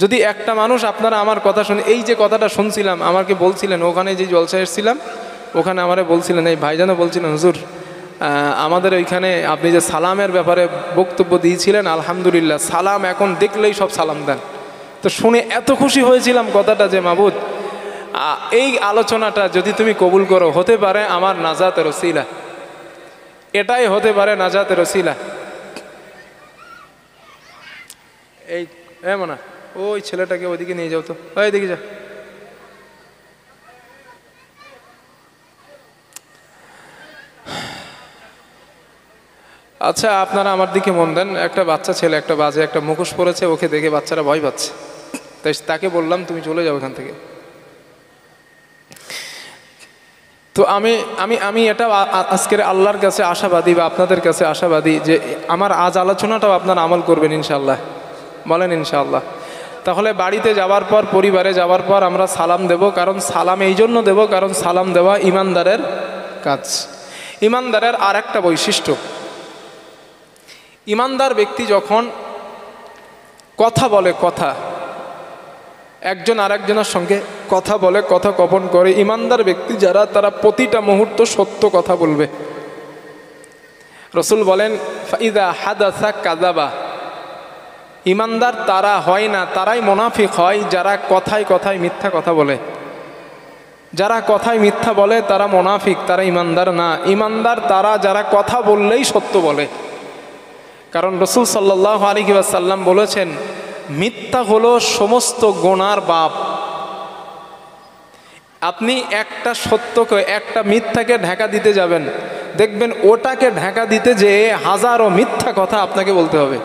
যদি একটা মানুষ আপনারা আমার কথা শুনে, এই যে কথাটা শুনছিলাম আমাকে বলছিলেন, ওখানে যে জলসা এসেছিলাম ওখানে আমারে বলছিলেন, এই ভাইজানও বলছিলেন হুজুর আমাদের ওইখানে আপনি যে সালামের ব্যাপারে বক্তব্য দিয়েছিলেন, আলহামদুলিল্লাহ সালাম এখন দেখলেই সব সালাম দেন। তো শুনে এত খুশি হয়েছিলাম কথাটা যে মাবুদ এই আলোচনাটা যদি তুমি কবুল করো, হতে পারে আমার নাজাতের ওসিলা, এটাই হতে পারে নাজাতের ওসিলা। এই মনা ওই ছেলেটাকে ওইদিকে নিয়ে যাও তো, ওই দিকে যা। আচ্ছা আপনারা আমার দিকে মন দেন। একটা বাচ্চা ছেলে একটা বাজে একটা মুখোশ পরেছে, ওকে দেখে বাচ্চারা ভয় পাচ্ছে, তাই তাকে বললাম তুমি চলে যাও এখান থেকে। তো আমি এটা আজকের আল্লাহর কাছে আশাবাদী বা আপনাদের কাছে আশাবাদী যে আমার আজ আলোচনাটাও আপনারা আমল করবেন ইনশাআল্লাহ। বলেন ইনশাআল্লাহ। তাহলে বাড়িতে যাওয়ার পর, পরিবারে যাওয়ার পর আমরা সালাম দেব। কারণ সালাম এই জন্য দেব, কারণ সালাম দেওয়া ঈমানদারের কাজ। ঈমানদারের আর একটা বৈশিষ্ট্য, ঈমানদার ব্যক্তি যখন কথা বলে, কথা, একজন আরেকজনের সঙ্গে কথা বলে, কথা গোপন করে। ইমানদার ব্যক্তি যারা, তারা প্রতিটা মুহূর্ত সত্য কথা বলবে। রসুল বলেন ফাইদা হাদাসা কাযাবা, ইমানদার তারা হয় না, তারাই মুনাফিক হয় যারা কথায় কথায় মিথ্যা কথা বলে। যারা কথায় মিথ্যা বলে তারা মুনাফিক, তারা ইমানদার না। ইমানদার তারা যারা কথা বললেই সত্য বলে। কারণ রসুল সাল্লাল্লাহু আলাইহি ওয়াসাল্লাম বলেছেন, মিথ্যা হলো সমস্ত গুনার বাপ। আপনি একটা সত্যকে, একটা মিথ্যাকে ঢাকা দিতে যাবেন, দেখবেন ওটাকে ঢাকা দিতে যেয়ে হাজারো মিথ্যা কথা আপনাকে বলতে হবে।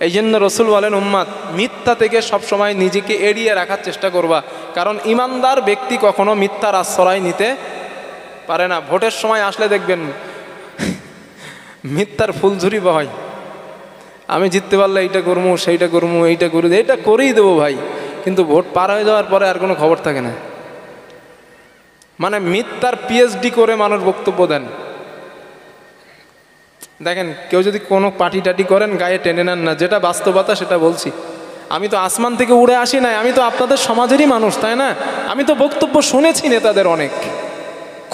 এই জন্য রসুল বলেন, উম্মাত মিথ্যা থেকে সবসময় নিজেকে এড়িয়ে রাখার চেষ্টা করবা। কারণ ইমানদার ব্যক্তি কখনো মিথ্যার আশ্রয় নিতে পারে না। ভোটের সময় আসলে দেখবেন মিথ্যার ফুলঝুরি বয়, আমি জিততে পারলে এইটা করবো, সেইটা করবো, এইটা করি, এইটা করেই দেবো ভাই। কিন্তু ভোট পার হয়ে যাওয়ার পরে আর কোনো খবর থাকে না। মানে মিথ্যার পিএইচডি করে মানুষ বক্তব্য দেন। দেখেন, কেউ যদি কোনো পার্টি টাটি করেন গায়ে টেনে নেন না, যেটা বাস্তবতা সেটা বলছি। আমি তো আসমান থেকে উড়ে আসি নাই, আমি তো আপনাদের সমাজেরই মানুষ, তাই না? আমি তো বক্তব্য শুনেছি নেতাদের, অনেক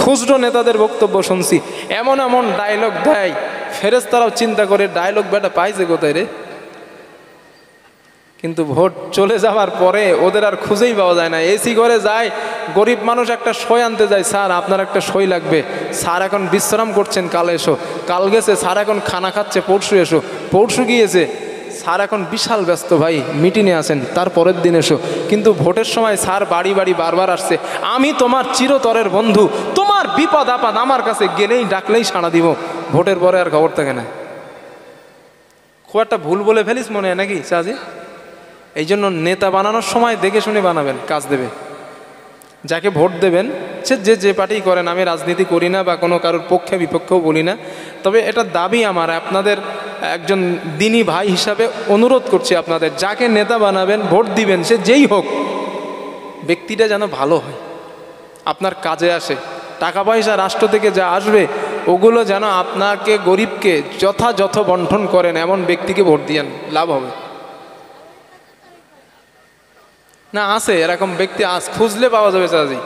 খুচরো নেতাদের বক্তব্য শুনছি। এমন এমন ডায়লগ দেয়, ফেরেশতারাও চিন্তা করে ডায়লগ বেটা পাইছে কোথায় রে। কিন্তু ভোট চলে যাওয়ার পরে ওদের আর খুঁজেই পাওয়া যায় না। এসি করে যায়, গরিব মানুষ একটা সই আনতে যায়, স্যার আপনার একটা সই লাগবে, স্যার এখন বিশ্রাম করছেন, কাল এসো। কাল গেছে, স্যার এখন খানা খাচ্ছে, পরশু এসো। পরশু গিয়েছে, স্যার এখন বিশাল ব্যস্ত ভাই, মিটিংয়ে আছেন, তার পরের দিন এসো। কিন্তু ভোটের সময় স্যার বাড়ি বাড়ি বারবার আসছে, আমি তোমার চিরতরের বন্ধু, তোমার বিপদ আপদ আমার কাছে গেলেই ডাকলেই সাড়া দিব। ভোটের পরে আর খবর থাকে না। খুব একটা ভুল বলে ফেলিস মনে হয় নাকি চাচি? এই জন্য নেতা বানানোর সময় দেখে শুনে বানাবেন, কাজ দেবে। যাকে ভোট দেবেন সে যে পার্টি করেন, আমি রাজনীতি করি না বা কোনো কারোর পক্ষে বিপক্ষেও বলি না, তবে এটা দাবি আমার, আপনাদের একজন দিনী ভাই হিসাবে অনুরোধ করছি আপনাদের, যাকে নেতা বানাবেন, ভোট দিবেন, সে যেই হোক, ব্যক্তিটা যেন ভালো হয়, আপনার কাজে আসে। টাকা পয়সা রাষ্ট্র থেকে যা আসবে ওগুলো যেন আপনাকে, গরিবকে যথাযথ বন্টন করেন, এমন ব্যক্তিকে ভোট দিয়েন, লাভ হবে। না আছে এরকম ব্যক্তি, খুঁজলে পাওয়া যাবে চাচি,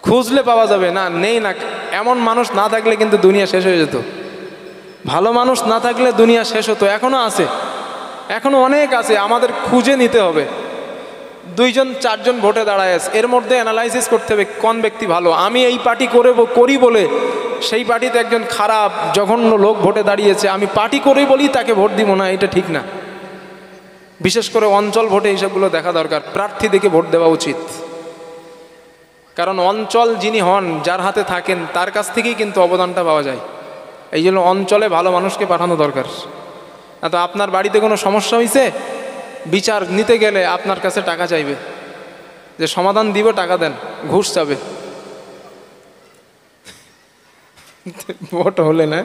খুঁজলে পাওয়া যাবে। না নেই না, এমন মানুষ না থাকলে কিন্তু দুনিয়া শেষ হয়ে যেত। ভালো মানুষ না থাকলে দুনিয়া শেষ হতো। এখনো আছে, এখনো অনেক আছে, আমাদের খুঁজে নিতে হবে। 2 জন 4 জন ভোটে দাঁড়ায় আছে, এর মধ্যে অ্যানালাইসিস করতে হবে কোন ব্যক্তি ভালো। আমি এই পার্টি করি বলে সেই পার্টিতে একজন খারাপ জঘন্য লোক ভোটে দাঁড়িয়েছে, আমি পার্টি করে বলি তাকে ভোট দিব না, এটা ঠিক না। বিশেষ করে অঞ্চল ভোটে এইসবগুলো দেখা দরকার, প্রার্থী দেখে ভোট দেওয়া উচিত। কারণ অঞ্চল যিনি হন, যার হাতে থাকেন, তার কাছ থেকেই কিন্তু অবদানটা পাওয়া যায়। এই জন্য অঞ্চলে ভালো মানুষকে পাঠানো দরকার। না তো আপনার বাড়িতে কোনো সমস্যা হয়েছে, বিচার নিতে গেলে আপনার কাছে টাকা চাইবে, যে সমাধান দিব, টাকা দেন, ঘুষ চাবে। ভোট হলে না,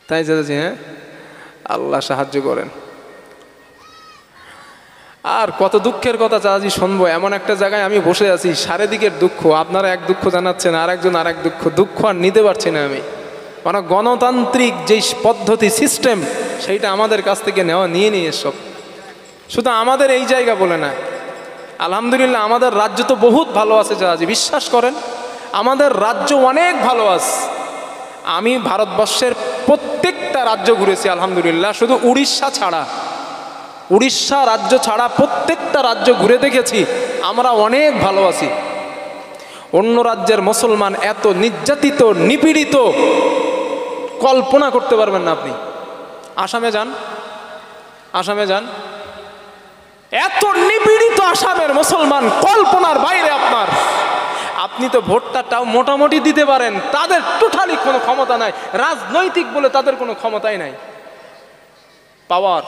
তাই চাচ্ছি। হ্যাঁ, আল্লাহ সাহায্য করেন। আর কত দুঃখের কথা চাচি শুনবো। এমন একটা জায়গায় আমি বসে আছি, চারিদিকের দুঃখ, আপনারা এক দুঃখ জানাচ্ছেন, আরেকজন আরেক দুঃখ, দুঃখ আর নিতে পারছি না আমি। মানে গণতান্ত্রিক যেই পদ্ধতি, সিস্টেম, সেইটা আমাদের কাছ থেকে নিয়ে নিয়ে সব। শুধু আমাদের এই জায়গা বলে না, আলহামদুলিল্লাহ আমাদের রাজ্য তো বহুত ভালো আছে চাচি, বিশ্বাস করেন, আমাদের রাজ্য অনেক ভালো আছে। আমি ভারতবর্ষের প্রত্যেকটা রাজ্য ঘুরেছি আলহামদুলিল্লাহ, শুধু উড়িষ্যা ছাড়া, উড়িষ্যা রাজ্য ছাড়া প্রত্যেকটা রাজ্য ঘুরে দেখেছি, আমরা অনেক ভালো আছি। অন্য রাজ্যের মুসলমান এত নির্যাতিত, নিপীড়িত, কল্পনা করতে পারবেন না আপনি। আসামে যান, আসামে যান, এত নিপীড়িত আসামের মুসলমান কল্পনার বাইরে আপনার। আপনি তো ভোটটাও মোটামুটি দিতে পারেন, তাদের টোটালি কোনো ক্ষমতা নাই, রাজনৈতিক বলে তাদের কোনো ক্ষমতাই নাই। পাওয়ার,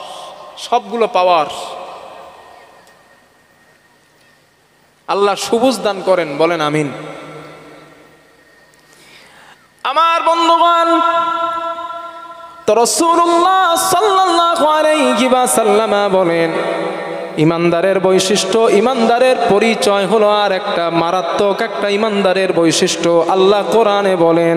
সবগুলো পাওয়ার। আল্লাহ সবুজ দান করেন, বলেন আমিন। আমার বন্ধুগণ, তো রাসূলুল্লাহ সাল্লাল্লাহু আলাইহি ওয়াসাল্লাম বলেন, ইমানদারের বৈশিষ্ট্য, ইমানদারের পরিচয় হলো আর একটা মারাত্মক একটা ইমানদারের বৈশিষ্ট্য। আল্লাহ কোরআনে বলেন,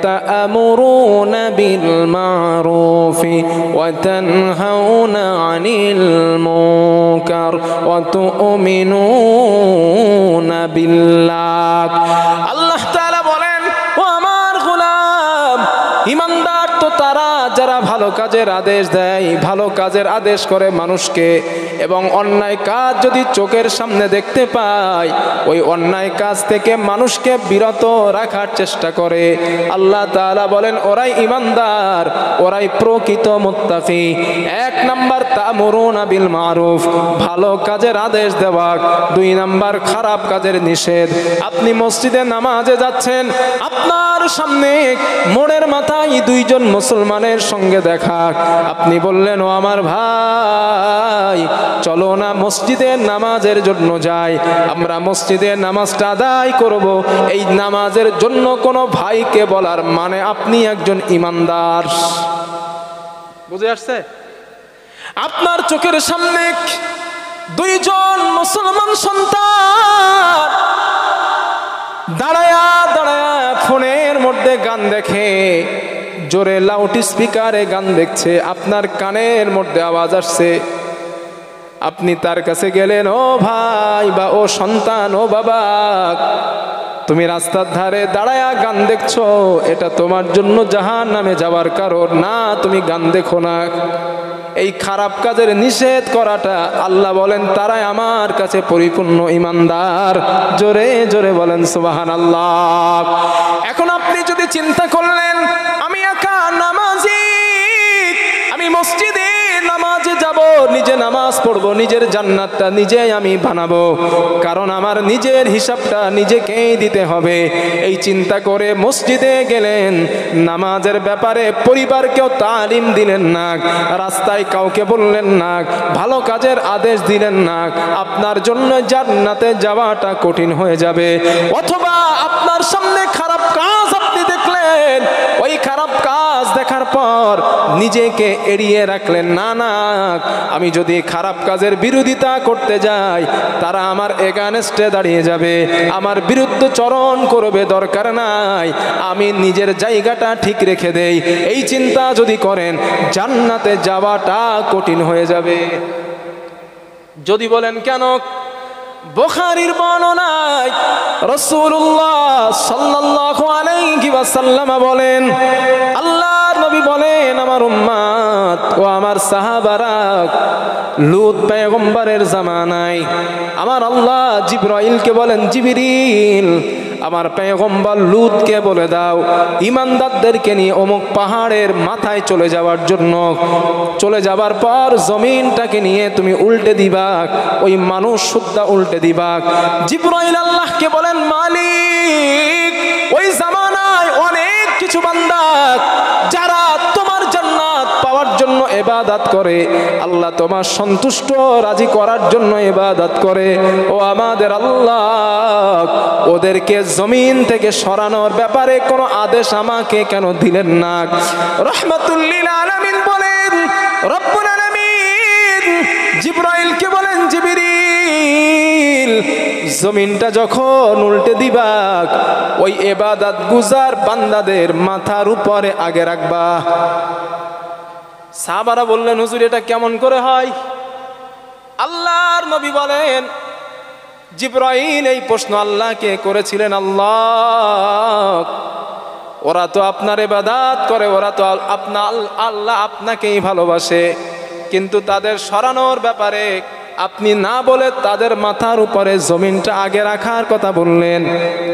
তা'মুরুনা বিল মারুফি ওয়া তানহাউনা আনিল মুনকার ওয়া তু'মিনুনা বিল্লাহ। আল্লাহ তাআলা বলেন, ও আমার গোলাম, ইমানদার তো তারা যারা ভালো কাজের আদেশ দেয়, ভালো কাজের আদেশ করে মানুষকে, এবং অন্যায় কাজ যদি চোখের সামনে দেখতে পায় ওই অন্যায় কাজ থেকে মানুষকে বিরত রাখার চেষ্টা করে। আল্লাহ তাআলা বলেন, ওরাই ইমানদার, ওরাই প্রকৃত মুত্তাকি। এক নাম্বার তা'মুরুনা বিল মারুফ, ভালো কাজের আদেশ দেওয়া। দুই নাম্বার খারাপ কাজের নিষেধ। আপনি মসজিদে নামাজে যাচ্ছেন, আপনার সামনে মোড়ের মাথায় দুইজন মুসলমানের সঙ্গে দেখা, আপনি বললেন, ও আমার ভাই, চলো না মসজিদে নামাজের জন্য যাই, আমরা মসজিদে নামাজটা আদায় করব। এই নামাজের জন্য কোনো ভাইকে বলার মানে আপনি একজন ইমানদার। বুঝে আসছে? আপনার চোখের সামনে দুইজন মুসলমান সন্তান দাঁড়ায়া দাঁড়ায়া ফোনের মধ্যে গান দেখে, জোরে লাউড স্পিকারে গান দেখছে, আপনার কানের মধ্যে আওয়াজ আসছে। আপনি তার কাছে গেলেন, ও ভাই বা ও সন্তান, ও বাবা, তুমি রাস্তার ধারে দাঁড়ায়া গান দেখছো, এটা তোমার জন্য জাহান্নামে যাওয়ার কারণ না, তুমি গান দেখো না। এই খারাপ কাজের নিষেধ করাটা আল্লাহ বলেন তারাই আমার কাছে পরিপূর্ণ ইমানদার। জোরে জোরে বলেন সুবহানাল্লাহ। এখন আপনি যদি চিন্তা করলেন, আমি একা নামাজি, আমি মসজিদে নামাজে যাব, নিজে নামাজ পড়বো, নিজের জান্নাতটা নিজে আমি বানাবো, কারণ আমার নিজের হিসাবটা নিজেকেই দিতে হবে। এই চিন্তা করে মসজিদে গেলেন, নামাজের ব্যাপারে পরিবারকেও তালিম দিলেন না, রাস্তায় কাউকে বললেন না, ভালো কাজের আদেশ দিলেন না, আপনার জন্য জান্নাতে যাওয়াটা কঠিন হয়ে যাবে। অথবা আপনার সামনে খারাপ কাজ আপনি দেখলেন, ওই খারাপ কাজ দেখার পর নিজেকে এড়িয়ে রাখলেন, না না, আমি যদি খারাপ কাজের বিরোধিতা করতে যাই তারা আমার এগেইনস্টে দাঁড়িয়ে যাবে, আমার বিরুদ্ধচরণ করবে, দরকার নাই, আমি নিজের জায়গাটা ঠিক রেখে দেই। এই চিন্তা যদি করেন, জান্নাতে যাওয়াটা কঠিন হয়ে যাবে। যদি বলেন কেন, বুখারীর বর্ণনায় রাসূলুল্লাহ সাল্লাল্লাহু আলাইহি ওয়াসাল্লাম বলেন, আল্লাহর নবী বলেন, আমার উম্মত ও আমার সাহাবারা লূত পয়গম্বরের জামানায় আমার আল্লাহ জিবরাইলকে বলেন, জিবরিল, আমার পয়গম্বর লূতকে বলে দাও ইমানদারদেরকে নিয়ে অমুক পাহাড়ের মাথায় চলে যাওয়ার জন্য, চলে যাবার পর জমিনটাকে নিয়ে তুমি উল্টে দিবা, ওই মানুষ সুদ্ধা উল্টে দিবা। জিবরাইল আল্লাহকে বলেন, মালিক, ওই জামানায় অনেক কিছু বান্দা যারা তোমার জান্নাত পাওয়ার জন্য ইবাদত করে, আল্লাহ তোমার সন্তুষ্ট রাজি করার জন্য ইবাদত করে, ও আমাদের আল্লাহ, ওদেরকে জমিন থেকে সরানোর ব্যাপারে কোনো আদেশ আমাকে কেন দিলেন না? রাহমাতুল লিল আলামিন বলেন, রব্বুল আলামিন জিবরাইলকে বলেন, জিবরিল, জমিনটা যখন উল্টে দিবা ওই ইবাদত গুজার বান্দাদের মাথার উপরে আগে রাখবা। সাহাবারা বললেন, হুজুর এটা কেমন করে হয়? আল্লাহর নবী বলেন, জিবরাইল এই প্রশ্ন আল্লাহকে করেছিলেন, আল্লাহ, ওরা তো আপনার ইবাদত করে, ওরা তো আল্লাহ আপনাকেই ভালোবাসে, কিন্তু তাদের সরানোর ব্যাপারে আপনি না বলে তাদের মাথার উপরে জমিনটা আগে রাখার কথা বললেন,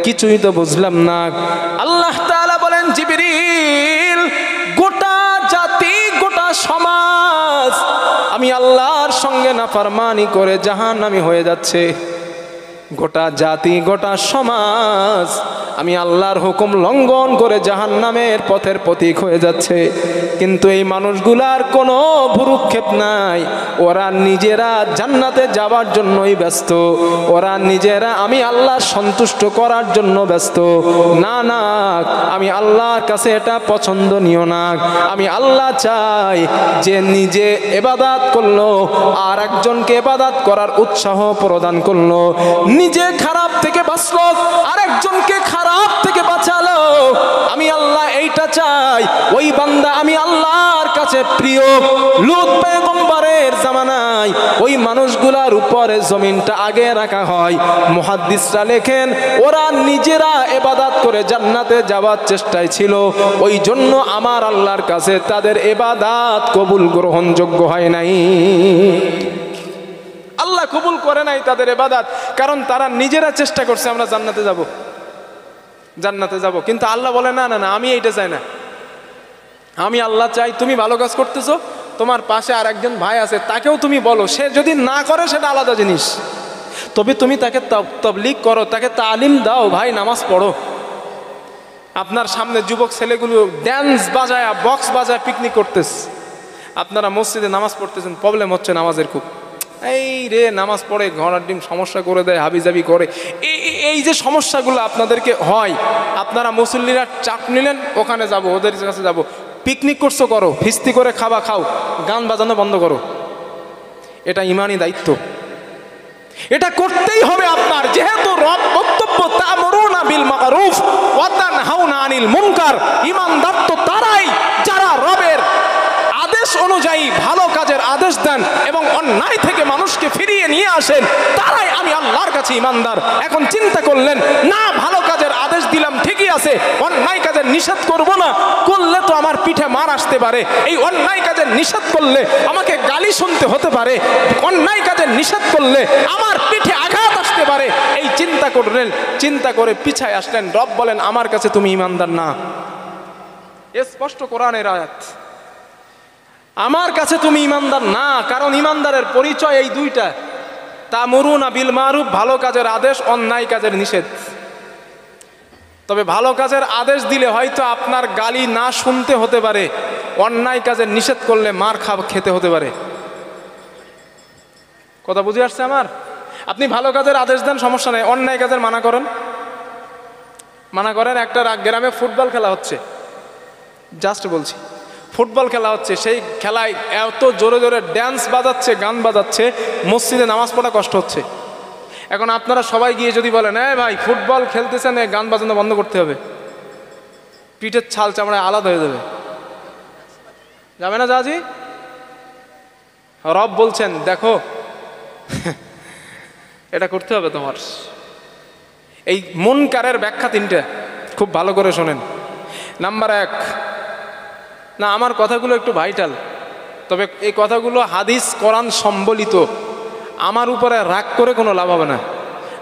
কিছুই তো বুঝলাম না। আল্লাহ তাআলা বলেন, জিবরিল, গোটা জাতি, গোটা সমাজ আমি আল্লাহর সঙ্গে নাফরমানি করে জাহান্নামী হয়ে যাচ্ছে। গোটা জাতি গোটা সমাজ আমি আল্লাহর হুকুম লঙ্ঘন করে জাহান্নামের পথের প্রতীক হয়ে যাচ্ছে। কিন্তু এই মানুষগুলার কোনো ভ্রুক্ষেপ নাই, ওরা নিজেরা জান্নাতে যাওয়ার জন্যই ব্যস্ত, ওরা নিজেরা আমি আল্লাহ সন্তুষ্ট করার জন্য ব্যস্ত। না না, আমি আল্লাহর কাছে এটা পছন্দনীয় না। আমি আল্লাহ চাই যে নিজে ইবাদত করলো আর একজনকে ইবাদত করার উৎসাহ প্রদান করলো, নিজে খারাপ থেকে বাঁচলো আরেকজনকে খারাপ থেকে বাঁচালো। আমি আল্লাহ এইটা চাই। ওই বান্দা আমি আল্লাহর কাছে প্রিয়। লূত পয়গম্বরের জামানায় ওই মানুষগুলার উপরে জমিনটা আগে রাখা হয়। মুহাদ্দিসরা লেখেন ওরা নিজেরা ইবাদত করে জান্নাতে যাওয়ার চেষ্টায় ছিল, ওই জন্য আমার আল্লাহর কাছে তাদের ইবাদত কবুল গ্রহণযোগ্য হয় নাই। আল্লাহ কবুল করে নাই তাদের ইবাদত, কারণ তারা নিজেরা চেষ্টা করছে আমরা জান্নাতে যাব, জান্নাতে যাব। কিন্তু আল্লাহ বলে না না না, আমি এইটা চাই না। আমি আল্লাহ চাই তুমি ভালো কাজ করতেছো, তোমার পাশে আর একজন ভাই আছে তাকেও তুমি বলো, সে যদি না করে সেটা আলাদা জিনিস, তবে তুমি তাকে তাবলীগ করো, তাকে তালিম দাও, ভাই নামাজ পড়ো। আপনার সামনে যুবক ছেলেগুলো ড্যান্স বাজায় বক্স বাজায় পিকনিক করতেছে, আপনারা মসজিদে নামাজ পড়তেছেন, প্রবলেম হচ্ছে নামাজের খুব। এই রে নামাজ পড়ে ঘোড়ার ডিম সমস্যা করে দেয়, হাবিজাবি করে। এই যে সমস্যাগুলো আপনাদেরকে হয়, আপনারা মুসল্লিরা চাপ নিলেন ওখানে যাব, ওদের কাছে যাব, পিকনিক করছো করো, ফিস্তি করে খাওয়া খাও, গান বাজানো বন্ধ করো। এটা ইমানি দায়িত্ব, এটা করতেই হবে আপনার। যেহেতু রব বক্তব্য তা'মুরুনা বিল মা'রুফ ওয়া তানহাউনা আনিল মুনকার, ঈমানদার তো তারাই যারা রবের আদেশ অনুযায়ী ভালো কাজের আদেশ দেন এবং অন্যায় থেকে মানুষকে ফিরিয়ে নিয়ে আসেন, তারাই আমি আল্লাহর কাছে ঈমানদার। এখন চিন্তা করলেন না, ভালো কাজের আদেশ দিলাম ঠিকই আছে, অন্যায় কাজের নিষেধ করব না, করলে তো আমার পিঠে মার আসতে পারে, এই অন্যায় কাজের নিষেধ করলে আমাকে গালি শুনতে হতে পারে, অন্যায় কাজের নিষেধ করলে আমার পিঠে আঘাত আসতে পারে। এই চিন্তা করলেন, চিন্তা করে পিছায় আসলেন। রব বলেন আমার কাছে তুমি ঈমানদার না। স্পষ্ট কোরআনের আয়াত, আমার কাছে তুমি ঈমানদার না। কারণ ঈমানদারের পরিচয় এই দুইটা, তা'মুরুনা বিল মা'রুফ, ভালো কাজের আদেশ, অন্যায় কাজের নিষেধ। তবে ভালো কাজের আদেশ দিলে হয়তো আপনার গালি না শুনতে হতে পারে, অন্যায় কাজের নিষেধ করলে মার খেতে হতে পারে। কথা বুঝে আসছে আমার? আপনি ভালো কাজের আদেশ দেন সমস্যা নেই, অন্যায় কাজের মানা করেন, মানা করেন। একটা গ্রামে ফুটবল খেলা হচ্ছে, জাস্ট বলছি, ফুটবল খেলা হচ্ছে, সেই খেলায় এত জোরে জোরে ড্যান্স বাজাচ্ছে, গান বাজাচ্ছে, মসজিদে নামাজ পড়া কষ্ট হচ্ছে। এখন আপনারা সবাই গিয়ে যদি বলেন এই ভাই ফুটবল খেলতেছেন, গান বাজানো বন্ধ করতে হবে, পিঠের ছাল চামড়ায় আলাদা হয়ে যাবে, যাবে না জাজি? রব বলছেন দেখো এটা করতে হবে তোমার। এই মুনকারের ব্যাখ্যা তিনটা, খুব ভালো করে শোনেন। নাম্বার এক, না আমার কথাগুলো একটু ভাইটাল, তবে এই কথাগুলো হাদিস কোরআন সম্বলিত। আমার উপরে রাগ করে কোনো লাভ হবে না,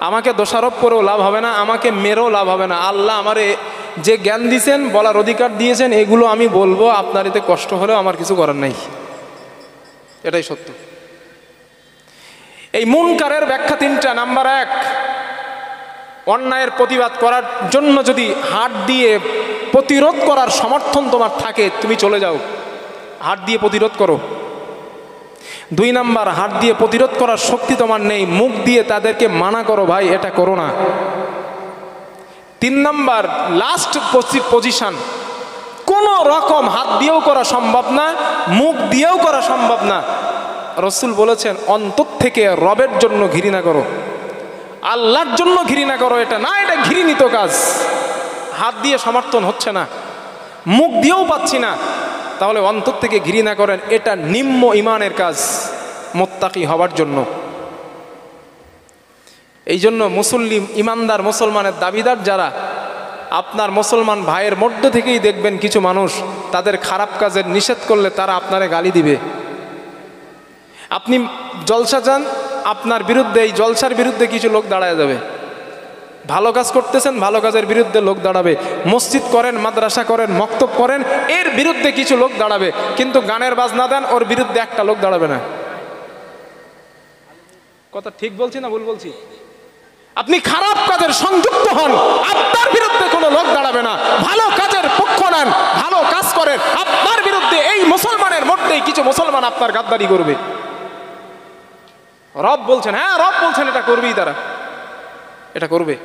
আমাকে দোষারোপ করেও লাভ হবে না, আমাকে মেরেও লাভ হবে না। আল্লাহ আমারে যে জ্ঞান দিয়েছেন, বলার অধিকার দিয়েছেন, এগুলো আমি বলবো। আপনার এতে কষ্ট হলেও আমার কিছু করার নাই, এটাই সত্য। এই মুনকারের ব্যাখ্যা তিনটা। নাম্বার এক, অন্যায়ের প্রতিবাদ করার জন্য যদি হাত দিয়ে প্রতিরোধ করার সমর্থন তোমার থাকে, তুমি চলে যাও, হাত দিয়ে প্রতিরোধ করো। দুই নাম্বার, হাত দিয়ে প্রতিরোধ করার শক্তি তোমার নেই, মুখ দিয়ে তাদেরকে মানা করো, ভাই এটা করো না। তিন নাম্বার, লাস্ট পজিশন, কোনো রকম হাত দিয়েও করা সম্ভব না, মুখ দিয়েও করা সম্ভব না। রাসূল বলেছেন অন্তর থেকে রবের জন্য ঘৃণা করো, আল্লাহর জন্য ঘৃণা করো। এটা না, এটা ঘৃণিত কাজ। হাত দিয়ে সমর্থন হচ্ছে না, মুখ দিয়েও পাচ্ছি না, তাহলে অন্তর থেকে ঘৃণা করেন। এটা নিম্ন ইমানের কাজ মুত্তাকি হওয়ার জন্য। এই জন্য মুসলিম ইমানদার মুসলমানের দাবিদার যারা, আপনার মুসলমান ভাইয়ের মধ্য থেকেই দেখবেন কিছু মানুষ তাদের খারাপ কাজের নিষেধ করলে তারা আপনারে গালি দিবে। আপনি জলসা যান, আপনার বিরুদ্ধে, এই জলসার বিরুদ্ধে কিছু লোক দাঁড়ায় যাবে। ভালো কাজ করতেছেন, ভালো কাজের বিরুদ্ধে লোক দাঁড়াবে। মসজিদ করেন, মাদ্রাসা করেন, মক্তব করেন, এর বিরুদ্ধে কিছু লোক দাঁড়াবে। কিন্তু গানের বাজনা দেন, ওর বিরুদ্ধে একটা লোক দাঁড়াবে না। কথা ঠিক বলছি না ভুল বলছি? আপনি খারাপ কাজের সংযুক্ত হন, আপনার বিরুদ্ধে কোনো লোক দাঁড়াবে না। ভালো কাজের পক্ষ নেন, ভালো কাজ করেন, আপনার বিরুদ্ধে এই মুসলমানের মধ্যেই কিছু মুসলমান আপনার গাদ্দারি করবে। রব বলছেন, হ্যাঁ রব বলছেন এটা করবেই, তারা এটা করবে।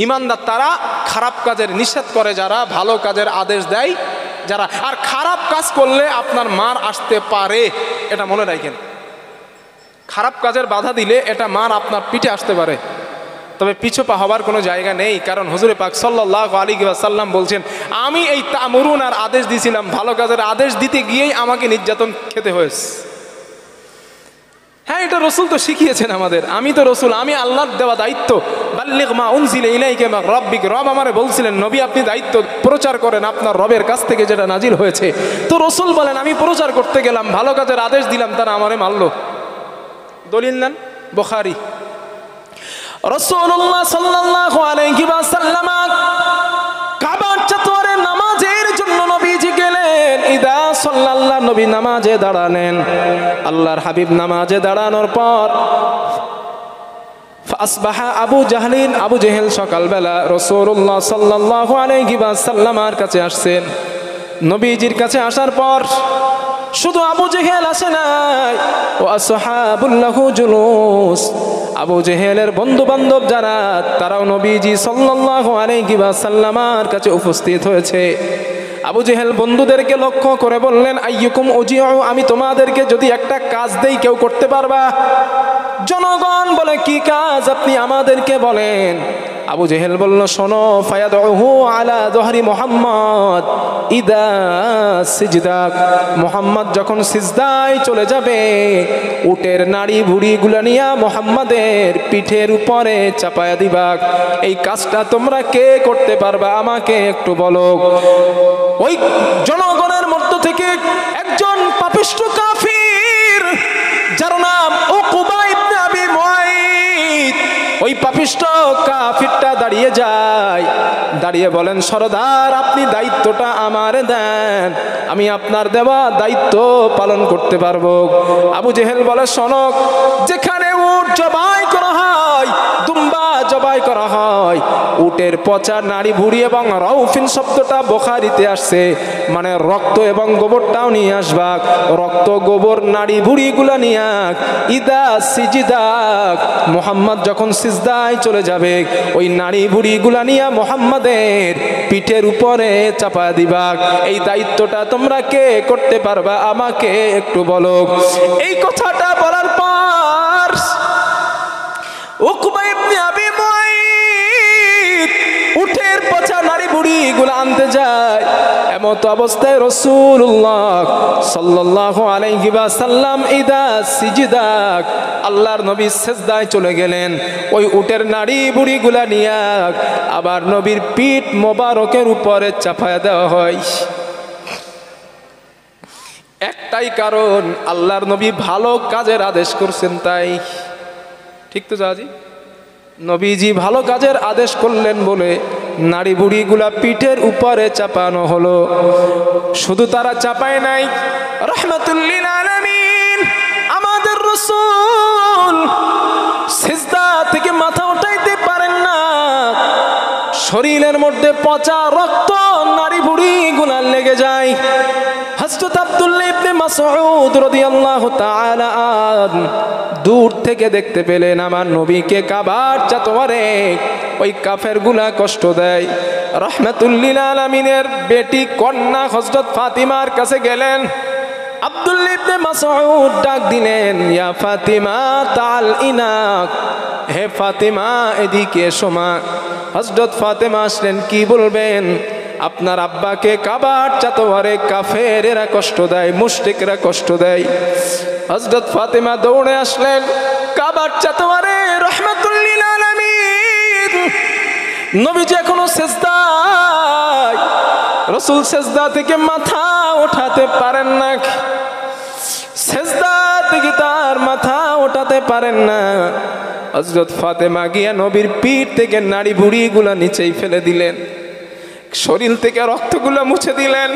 ইমানদার তারা খারাপ কাজের নিষেধ করে যারা, ভালো কাজের আদেশ দেয় যারা। আর খারাপ কাজ করলে আপনার মার আসতে পারে, এটা মনে রাখেন। খারাপ কাজের বাধা দিলে এটা মার আপনার পিঠে আসতে পারে, তবে পিছু পা হবার কোনো জায়গা নেই। কারণ হুজুরে পাক সাল্লাল্লাহু আলাইহি ওয়াসাল্লাম বলছেন, আমি এই তা'মুরুন আর আদেশ দিয়েছিলাম, ভালো কাজের আদেশ দিতে গিয়েই আমাকে নির্যাতন খেতে হয়েছে। হ্যাঁ, এটা রসুল তো শিখিয়েছেন আমাদের, আমি তো রসুল, আমি আল্লাহর দেওয়া দায়িত্ব, বাল্লিগ মা উনজিলা ইলাইকা মির রাব্বিক, রব আমারে বলছিলেন নবী আপনি দায়িত্ব প্রচার করেন আপনার রবের কাছ থেকে যেটা নাজিল হয়েছে। তো রসুল বলেন আমি প্রচার করতে গেলাম, ভালো কাজের আদেশ দিলাম, তারা আমারে মারলো। দলিল নেন বুখারী। রাসূলুল্লাহ সাল্লাল্লাহু আলাইহি ওয়াসাল্লাম কাবার চত্বরে নামাজের জন্য নবীজি গেলেন। ইদা সাল্লাল্লাহু, নবী নামাজে দাঁড়ালেন। আল্লাহর হাবিব নামাজে দাঁড়ানোর পর ফাসবাহা আবু জাহলিন, আবু জেহেল সকালবেলা রাসূলুল্লাহ সাল্লাল্লাহু আলাইহি ওয়াসাল্লামের কাছে আসছেন। নবীজির কাছে আসার পর শুধু আবু জেহেল আসে নাই, ও আসহাবুল লাহু জুলুস, আবু জেহেলের বন্ধু বান্ধব যারা, তারাও নবীজি সাল্লাল্লাহু আলাইহি ওয়াসাল্লামের কাছে উপস্থিত হয়েছে। আবু জেহেল বন্ধুদেরকে লক্ষ্য করে বললেন, আইয়ুকুম উজিউ, আমি তোমাদেরকে যদি একটা কাজ দেই কেউ করতে পারবা? জনগণ বলে, কি কাজ আপনি আমাদেরকে বলেন। আবু জেহেল বলল, শোনো, ফায়াদউহু আলা যহরি মুহাম্মদ ইদা সিজদা, মুহাম্মদ যখন সিজদায় চলে যাবে উটের নাড়ি ভুড়িগুলো নিয়ে মুহাম্মাদের পিঠের উপরে চাপায়া দিবা। এই কাজটা তোমরা কে করতে পারবা আমাকে একটু বলো। ওই জনগণের মধ্য থেকে একজন পাপিষ্ঠ কাফির যার নাম উকবা ইবনে আবি মুআইত, ওই পাপিষ্ঠ কাফিরটা দাঁড়িয়ে যায়, দাঁড়িয়ে বলেন, সরদার আপনি দায়িত্বটা আমারে দেন, আমি আপনার দেওয়া দায়িত্ব পালন করতে পারবো। আবু জেহেল বলে, শোনক, যেখানে উট জবাই করা হয়, দুম্বা জবাই করা হয়, উটের পচা নাড়ি ভুড়ি এবং রাউফিন শব্দটা বুখারীতে আসছে, মানে রক্ত এবং গোবরটাও নিয়ে আসবা। রক্ত গোবর নাড়ি ভুড়িগুলো নিয়ে ইদা সিজদা, মুহাম্মদ যখন সিজদায় চলে যাবে ওই নাড়ি ভুড়িগুলা নিয়ে মুহাম্মাদের পিঠের উপরে চাপা দিবা। এই দায়িত্বটা তোমরা কে করতে পারবা আমাকে একটু বলো। এই কথাটা বলার পর উকবা ইবনে আবি মুআইত উটের পচা নাড়ি ভুড়িগুলো আনতে যায়। এমত অবস্থায় রাসূলুল্লাহ সাল্লাল্লাহু আলাইহি ওয়াসাল্লাম ইদা সিজদা, আল্লাহর নবী সিজদায় চলে গেলেন। ওই উটের নাড়ি ভুড়িগুলা নিয়ে আবার নবীর পিঠ মোবারকের উপরে চাপায়া দেওয়া হয়। একটাই কারণ, আল্লাহর নবী ভালো কাজের আদেশ করছেন তাই। ঠিক তো জাজি, নবীজি ভালো কাজের আদেশ করলেন বলে নাড়ি বুড়িগুলা পিঠের উপরে চাপানো হলো। শুধু তারা চাপায় নাই, রাহমাতুল লিল আলামিন আমাদের রাসূল সিজদা থেকে মাথা উঠাইতে পারেন না, শরীরের মধ্যে পচা রক্ত নাড়ি বুড়িগুলা লেগে যায়। হযরত আব্দুল্লাহ ইবনে মাসউদ রাদিয়াল্লাহু তাআলা দূর থেকে দেখতে পেলেন আমার নবীকে কাবার চত্বরে ওই কাফেরগুলা কষ্ট দেয়। রাহমাতুল লিল আলামিনের বেটি কন্যা হযরত ফাতিমার কাছে গেলেন। আব্দুল্লাহ ইবনে মাসউদ ডাক দিলেন, ইয়া ফাতিমা তাল ইনাক, হে ফাতিমা এদিকে এসো মা। হযরত ফাতিমা আসলেন, কি বলবেন? আপনার আব্বাকে কাবার চত্বরে কাফেরেরা কষ্ট দেয়, মুশরিকরা কষ্ট দেয়। হযরত ফাতিমা দৌড়ে আসলেন কাবার চত্বরে। রাহমাতুল লিল আলামিন নবীজি এখনো সিজদায়, রাসূল সিজদা থেকে মাথা ওঠাতে পারেন না, সিজদা থেকে তার মাথা ওঠাতে পারেন না। হযরত ফাতিমা গিয়া নবীর পিঠ থেকে নাড়ি ভুড়িগুলা নিচেই ফেলে দিলেন, শরীর থেকে রক্তগুলো মুছে দিলেন।